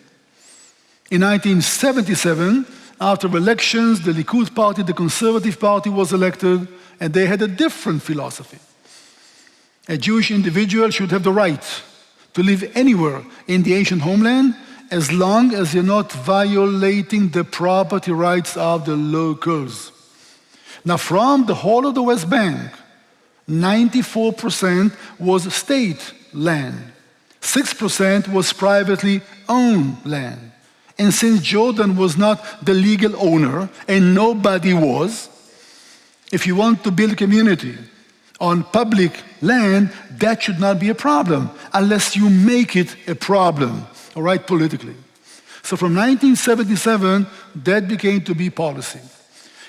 In 1977, after elections, the Likud party, the Conservative Party, was elected, and they had a different philosophy. A Jewish individual should have the right to live anywhere in the ancient homeland as long as you're not violating the property rights of the locals. Now, from the whole of the West Bank, 94% was state land. 6% was privately owned land. And since Jordan was not the legal owner, and nobody was, if you want to build a community on public land, that should not be a problem, unless you make it a problem, all right, politically. So from 1977, that became to be policy.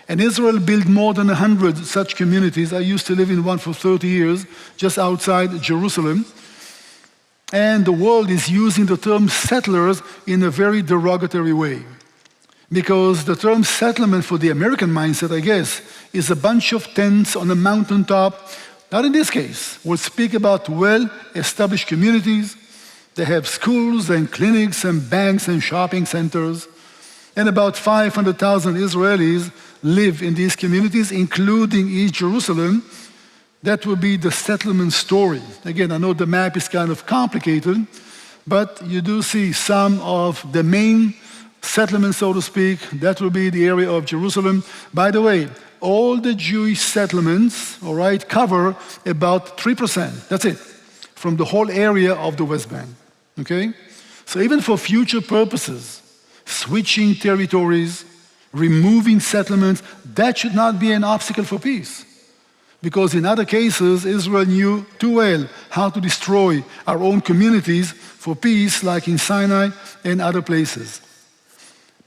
And Israel built more than 100 such communities. I used to live in one for 30 years, just outside Jerusalem. And the world is using the term settlers in a very derogatory way. Because the term settlement for the American mindset, I guess, is a bunch of tents on a mountaintop. Not in this case. We'll speak about well-established communities. They have schools and clinics and banks and shopping centers. And about 500,000 Israelis live in these communities, including East Jerusalem. That will be the settlement story. Again, I know the map is kind of complicated, but you do see some of the main settlements, so to speak. That will be the area of Jerusalem. By the way, all the Jewish settlements, all right, cover about 3%. That's it, from the whole area of the West Bank. Okay? So even for future purposes, switching territories, removing settlements, that should not be an obstacle for peace. Because in other cases, Israel knew too well how to destroy our own communities for peace, like in Sinai and other places.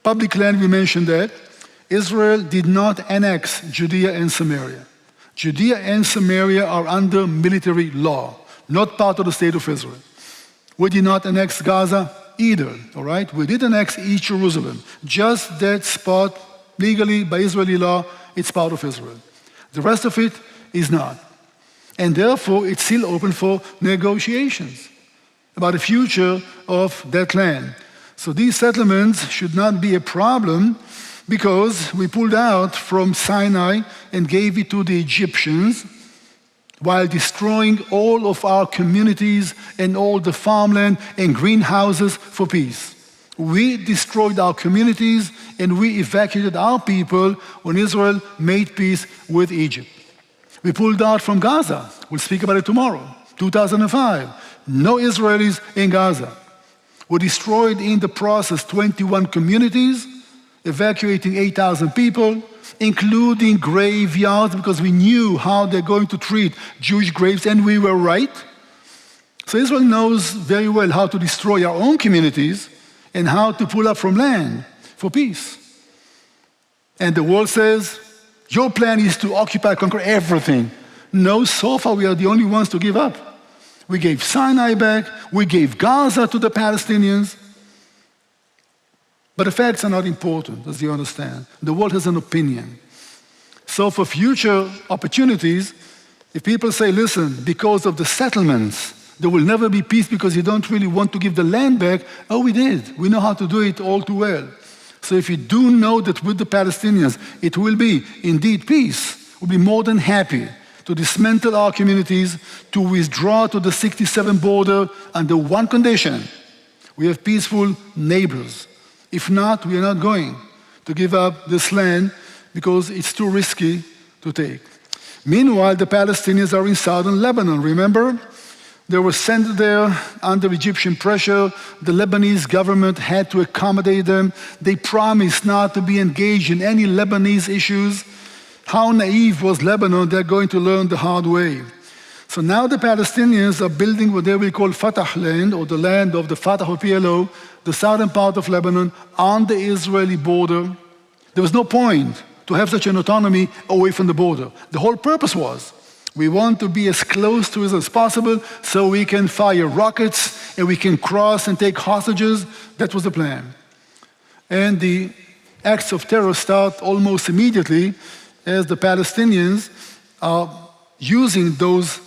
Public land, we mentioned that. Israel did not annex Judea and Samaria. Judea and Samaria are under military law, not part of the state of Israel. We did not annex Gaza either, all right? We did annex East Jerusalem. Just that spot, legally, by Israeli law, it's part of Israel. The rest of it is not. And therefore, it's still open for negotiations about the future of that land. So these settlements should not be a problem because we pulled out from Sinai and gave it to the Egyptians while destroying all of our communities and all the farmland and greenhouses for peace. We destroyed our communities and we evacuated our people when Israel made peace with Egypt. We pulled out from Gaza. We'll speak about it tomorrow. 2005. No Israelis in Gaza. We destroyed in the process 21 communities, evacuating 8,000 people, including graveyards, because we knew how they're going to treat Jewish graves, and we were right. So Israel knows very well how to destroy our own communities and how to pull up from land for peace. And the world says, your plan is to occupy, conquer everything. No, so far we are the only ones to give up. We gave Sinai back, we gave Gaza to the Palestinians. But the facts are not important, as you understand. The world has an opinion. So for future opportunities, if people say, listen, because of the settlements, there will never be peace because you don't really want to give the land back, oh, we did. We know how to do it all too well. So if you do know that with the Palestinians it will be indeed peace, we'll be more than happy to dismantle our communities, to withdraw to the 67 border under one condition: we have peaceful neighbors. If not, we are not going to give up this land because it's too risky to take. Meanwhile, the Palestinians are in southern Lebanon, remember? They were sent there under Egyptian pressure. The Lebanese government had to accommodate them. They promised not to be engaged in any Lebanese issues. How naive was Lebanon? They're going to learn the hard way. So now the Palestinians are building what they will call Fatah land, or the land of the Fatah or P.L.O., the southern part of Lebanon, on the Israeli border. There was no point to have such an autonomy away from the border. The whole purpose was, we want to be as close to Israel as possible so we can fire rockets and we can cross and take hostages. That was the plan. And the acts of terror start almost immediately as the Palestinians are using those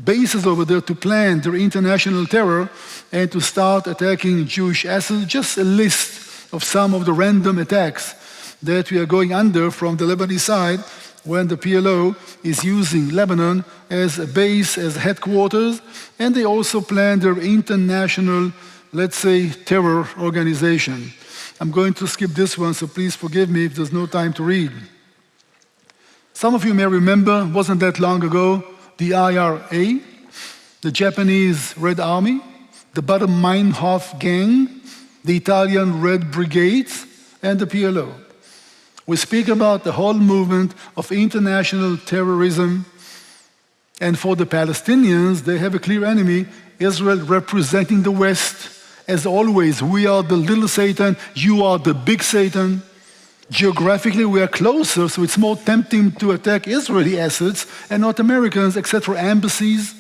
bases over there to plan their international terror and to start attacking Jewish assets. Just a list of some of the random attacks that we are going under from the Lebanese side when the P.L.O. is using Lebanon as a base, as headquarters, and they also plan their international, let's say, terror organization. I'm going to skip this one, so please forgive me if there's no time to read. Some of you may remember, wasn't that long ago, the IRA, the Japanese Red Army, the Baader-Meinhof gang, the Italian Red Brigades, and the P.L.O. We speak about the whole movement of international terrorism, and for the Palestinians, they have a clear enemy, Israel representing the West. As always, we are the little Satan, you are the big Satan. Geographically, we are closer, so it's more tempting to attack Israeli assets and not Americans, except for embassies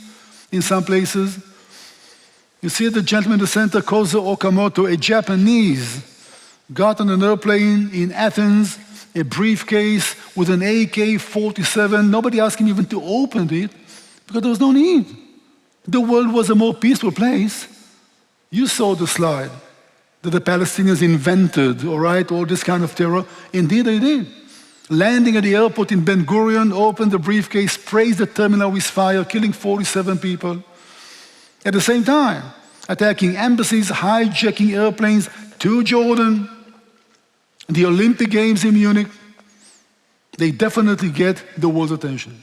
in some places. You see the gentleman in the center, Kozo Okamoto, a Japanese, got on an airplane in Athens, a briefcase with an AK-47. Nobody asked him even to open it because there was no need. The world was a more peaceful place. You saw the slide that the Palestinians invented, all right, all this kind of terror. Indeed, they did. Landing at the airport in Ben Gurion, opened the briefcase, sprayed the terminal with fire, killing 47 people. At the same time, attacking embassies, hijacking airplanes to Jordan, the Olympic Games in Munich. They definitely get the world's attention.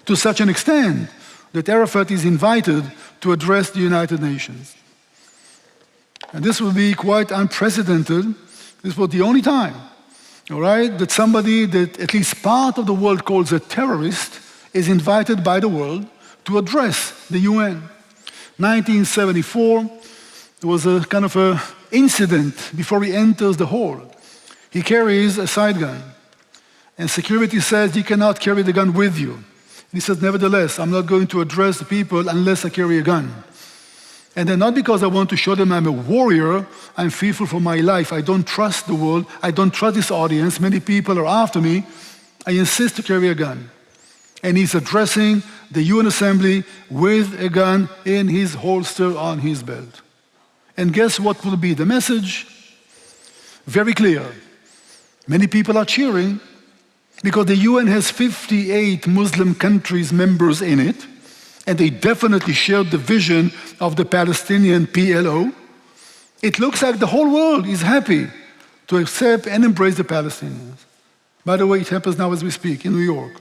To such an extent that Arafat is invited to address the United Nations. And this will be quite unprecedented. This was the only time, all right, that somebody that at least part of the world calls a terrorist is invited by the world to address the UN. 1974, there was a kind of an incident before he enters the hall. He carries a side gun, and security says you cannot carry the gun with you. And he says, nevertheless, I'm not going to address the people unless I carry a gun. And then not because I want to show them I'm a warrior, I'm fearful for my life. I don't trust the world. I don't trust this audience. Many people are after me. I insist to carry a gun. And he's addressing the UN Assembly with a gun in his holster on his belt. And guess what will be the message? Very clear. Many people are cheering because the UN has 58 Muslim countries members in it, and they definitely share the vision of the Palestinian P.L.O. It looks like the whole world is happy to accept and embrace the Palestinians. By the way, it happens now as we speak in New York.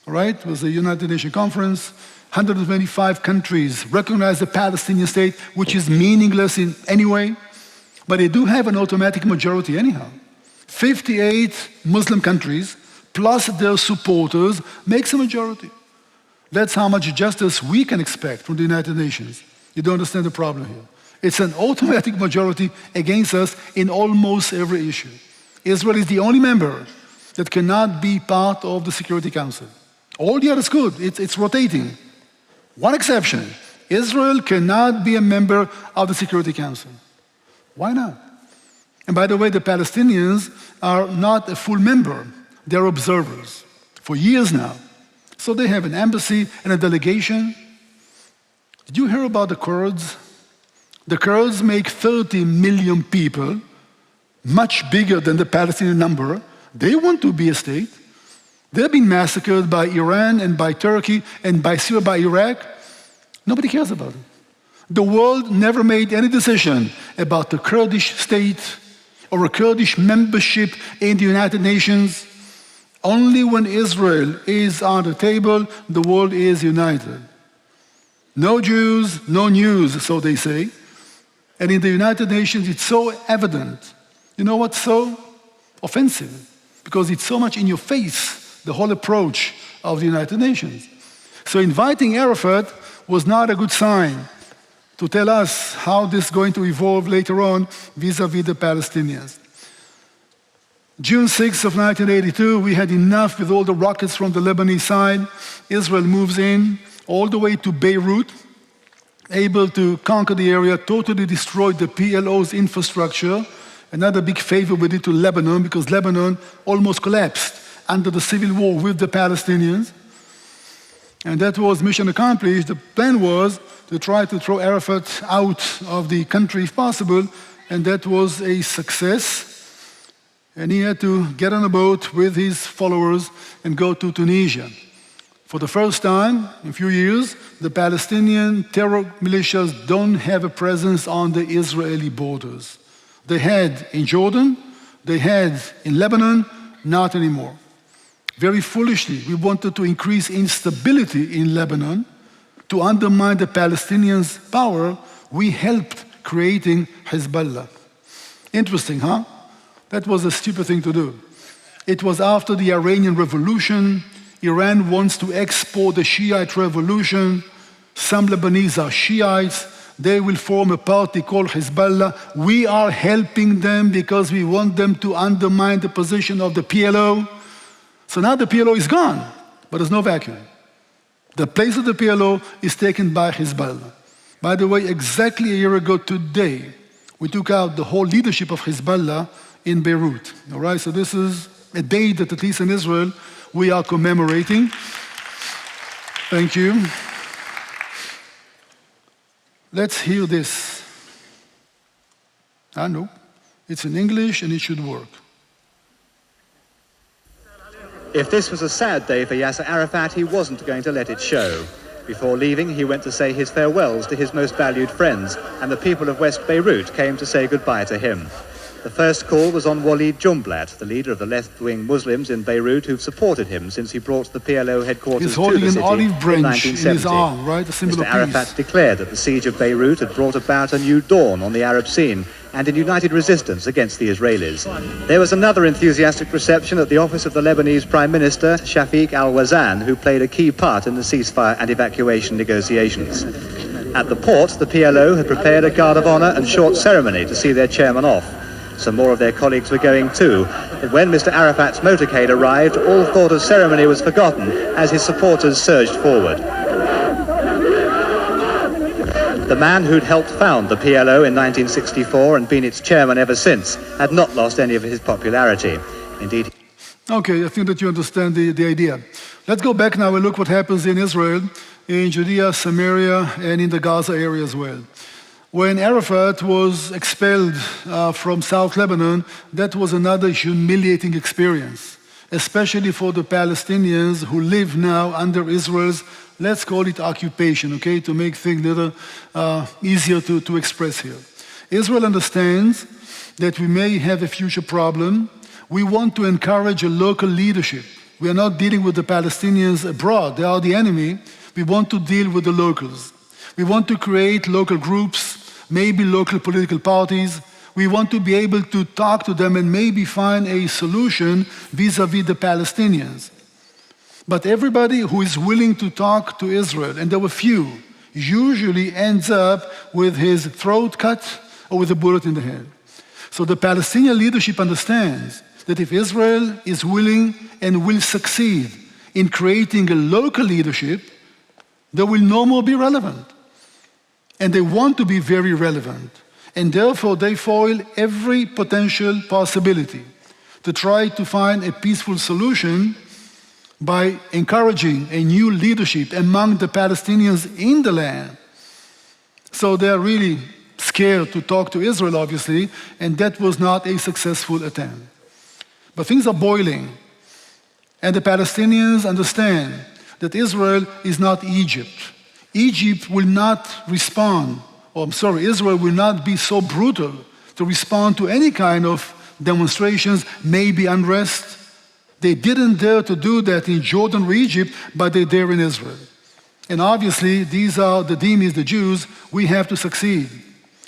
All right? It was a United Nations conference. 125 countries recognize the Palestinian state, which is meaningless in any way, but they do have an automatic majority anyhow. 58 Muslim countries, plus their supporters, makes a majority. That's how much justice we can expect from the United Nations. You don't understand the problem here. It's an automatic majority against us in almost every issue. Israel is the only member that cannot be part of the Security Council. All the others could. It's rotating. One exception, Israel cannot be a member of the Security Council. Why not? And by the way, the Palestinians are not a full member. They're observers for years now. So they have an embassy and a delegation. Did you hear about the Kurds? The Kurds make 30 million people, much bigger than the Palestinian number. They want to be a state. They've been massacred by Iran and by Turkey and by Syria, by Iraq. Nobody cares about it. The world never made any decision about the Kurdish state or a Kurdish membership in the United Nations. Only when Israel is on the table, the world is united. No Jews, no news, so they say. And in the United Nations, it's so evident. You know what's so offensive? Because it's so much in your face, the whole approach of the United Nations. So inviting Arafat was not a good sign to tell us how this is going to evolve later on vis-à-vis the Palestinians. June 6th of 1982, we had enough with all the rockets from the Lebanese side. Israel moves in all the way to Beirut, able to conquer the area, totally destroy the P.L.O.'s infrastructure. Another big favor we did to Lebanon, because Lebanon almost collapsed under the civil war with the Palestinians. And that was mission accomplished. The plan was to try to throw Arafat out of the country if possible, and that was a success. And he had to get on a boat with his followers and go to Tunisia. For the first time in a few years, the Palestinian terror militias don't have a presence on the Israeli borders. They had in Jordan, they had in Lebanon, not anymore. Very foolishly, we wanted to increase instability in Lebanon. To undermine the Palestinians' power, we helped creating Hezbollah. Interesting, huh? That was a stupid thing to do. It was after the Iranian Revolution. Iran wants to export the Shiite revolution. Some Lebanese are Shiites. They will form a party called Hezbollah. We are helping them because we want them to undermine the position of the P.L.O. So now the P.L.O. is gone, but there's no vacuum. The place of the P.L.O. is taken by Hezbollah. By the way, exactly a year ago today, we took out the whole leadership of Hezbollah in Beirut. All right, so this is a day that at least in Israel we are commemorating. Thank you. Let's hear this. I know, it's in English and it should work. If this was a sad day for Yasser Arafat, he wasn't going to let it show. Before leaving, he went to say his farewells to his most valued friends, and the people of West Beirut came to say goodbye to him. The first call was on Walid Jumblat, the leader of the left-wing Muslims in Beirut who've supported him since he brought the P.L.O. headquarters to the city in 1970. In his arm, right? A symbol Mr. of peace. Arafat declared that the siege of Beirut had brought about a new dawn on the Arab scene and a united resistance against the Israelis. There was another enthusiastic reception at the office of the Lebanese Prime Minister, Shafiq al-Wazan, who played a key part in the ceasefire and evacuation negotiations. At the port, the P.L.O. had prepared a guard of honor and short ceremony to see their chairman off. Some more of their colleagues were going too, but when Mr. Arafat's motorcade arrived, all thought of ceremony was forgotten as his supporters surged forward. The man who'd helped found the P.L.O. in 1964 and been its chairman ever since had not lost any of his popularity. Indeed. Okay, I think that you understand the idea. Let's go back now and look what happens in Israel, in Judea, Samaria, and in the Gaza area as well. When Arafat was expelled from South Lebanon, that was another humiliating experience, especially for the Palestinians who live now under Israel's, let's call it occupation, okay, to make things a little easier to express here. Israel understands that we may have a future problem. We want to encourage a local leadership. We are not dealing with the Palestinians abroad. They are the enemy. We want to deal with the locals. We want to create local groups, maybe local political parties. We want to be able to talk to them and maybe find a solution vis-à-vis the Palestinians. But everybody who is willing to talk to Israel, and there were few, usually ends up with his throat cut or with a bullet in the head. So the Palestinian leadership understands that if Israel is willing and will succeed in creating a local leadership, they will no more be relevant. And they want to be very relevant. And therefore, they foil every potential possibility to try to find a peaceful solution by encouraging a new leadership among the Palestinians in the land. So they are really scared to talk to Israel, obviously, and that was not a successful attempt. But things are boiling, and the Palestinians understand that Israel is not Egypt. Egypt will not respond, Israel will not be so brutal to respond to any kind of demonstrations, maybe unrest. They didn't dare to do that in Jordan or Egypt, but they dare in Israel. And obviously, these are the dhimmis, the Jews. We have to succeed.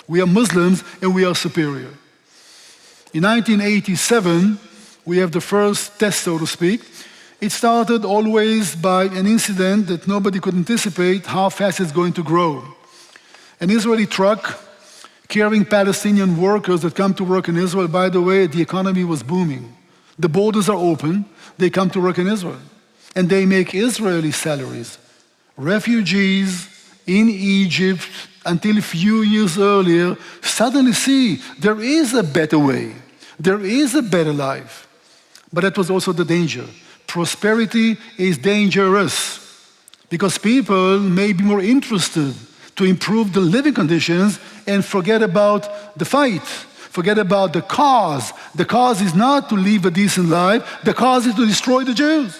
We are Muslims and we are superior. In 1987, we have the first test, so to speak. It started always by an incident that nobody could anticipate how fast it's going to grow. An Israeli truck carrying Palestinian workers that come to work in Israel. By the way, the economy was booming. The borders are open. They come to work in Israel. And they make Israeli salaries. Refugees in Egypt, until a few years earlier, suddenly see there is a better way. There is a better life. But that was also the danger. Prosperity is dangerous because people may be more interested to improve the living conditions and forget about the fight, forget about the cause. The cause is not to live a decent life, the cause is to destroy the Jews.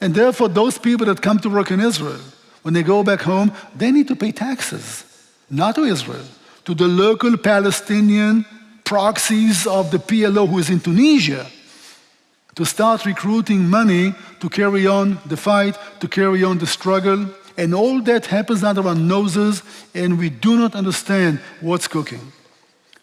And therefore, those people that come to work in Israel, when they go back home, they need to pay taxes, not to Israel, to the local Palestinian proxies of the P.L.O. who is in Tunisia, to start recruiting money to carry on the fight, to carry on the struggle. And all that happens under our noses, and we do not understand what's cooking.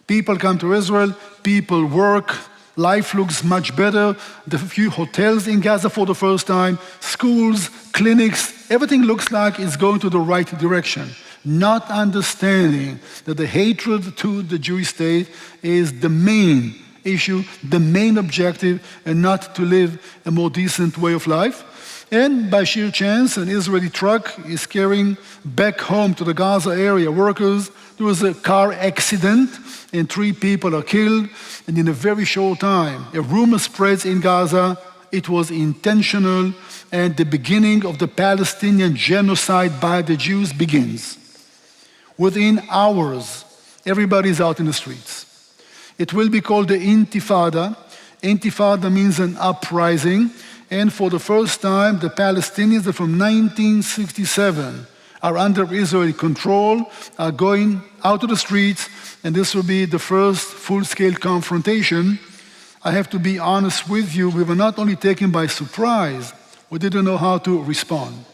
People come to Israel, people work, life looks much better. The few hotels in Gaza for the first time, schools, clinics, everything looks like it's going to the right direction. Not understanding that the hatred to the Jewish state is the main issue, the main objective, and not to live a more decent way of life. And by sheer chance, an Israeli truck is carrying back home to the Gaza area workers. There was a car accident and 3 people are killed. And in a very short time, a rumor spreads in Gaza. It was intentional, and the beginning of the Palestinian genocide by the Jews begins. Within hours, everybody's out in the streets. It will be called the Intifada. Intifada means an uprising. And for the first time, the Palestinians that from 1967 are under Israeli control are going out to the streets, and this will be the first full-scale confrontation. I have to be honest with you, we were not only taken by surprise, we didn't know how to respond.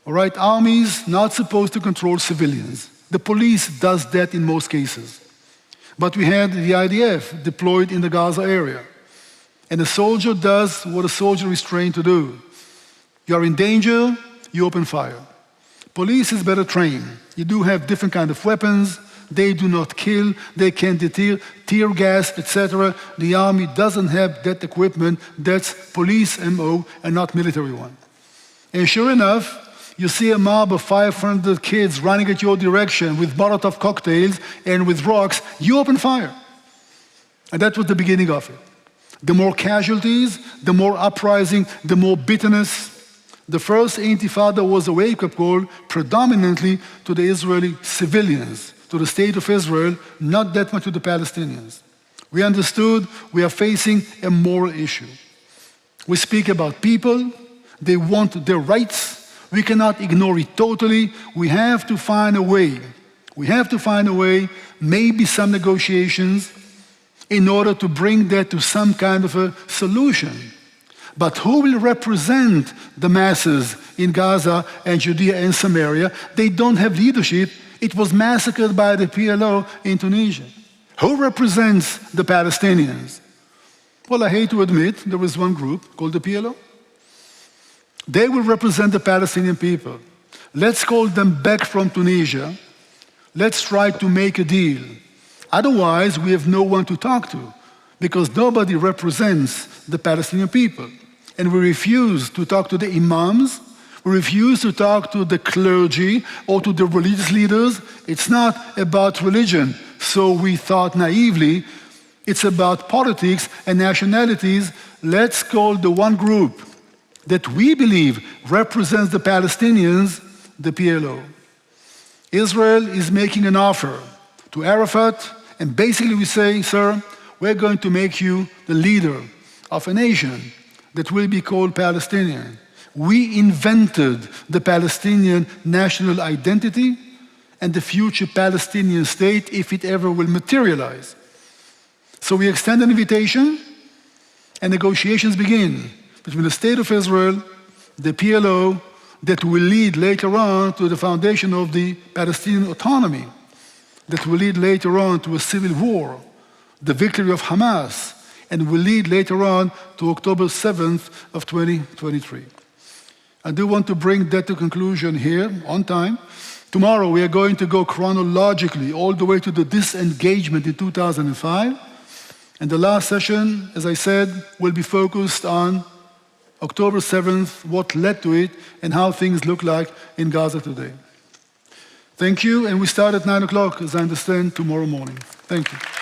All right, armies not supposed to control civilians. The police does that in most cases. But we had the IDF deployed in the Gaza area. And a soldier does what a soldier is trained to do. You are in danger, you open fire. Police is better trained. You do have different kind of weapons. They do not kill, they can deter, tear gas, etc. The army doesn't have that equipment. That's police MO and not military one. And sure enough, you see a mob of 500 kids running at your direction with Molotov cocktails and with rocks. You open fire. And that was the beginning of it. The more casualties, the more uprising, the more bitterness. The first Intifada was a wake-up call predominantly to the Israeli civilians, to the state of Israel, not that much to the Palestinians. We understood we are facing a moral issue. We speak about people, they want their rights. We cannot ignore it totally. We have to find a way. We have to find a way, maybe some negotiations, in order to bring that to some kind of a solution. But who will represent the masses in Gaza and Judea and Samaria? They don't have leadership. It was massacred by the P.L.O. in Tunisia. Who represents the Palestinians? Well, I hate to admit, there is one group called the P.L.O. They will represent the Palestinian people. Let's call them back from Tunisia. Let's try to make a deal. Otherwise, we have no one to talk to because nobody represents the Palestinian people. And we refuse to talk to the imams. We refuse to talk to the clergy or to the religious leaders. It's not about religion. So we thought naively, it's about politics and nationalities. Let's call the one group that we believe represents the Palestinians, the P.L.O. Israel is making an offer to Arafat, and basically we say, sir, we're going to make you the leader of a nation that will be called Palestinian. We invented the Palestinian national identity and the future Palestinian state if it ever will materialize. So we extend an invitation and negotiations begin between the State of Israel, the P.L.O, that will lead later on to the foundation of the Palestinian autonomy, that will lead later on to a civil war, the victory of Hamas, and will lead later on to October 7th of 2023. I do want to bring that to conclusion here on time. Tomorrow we are going to go chronologically all the way to the disengagement in 2005. And the last session, as I said, will be focused on October 7th, what led to it, and how things look like in Gaza today. Thank you, and we start at 9 o'clock, as I understand, tomorrow morning. Thank you.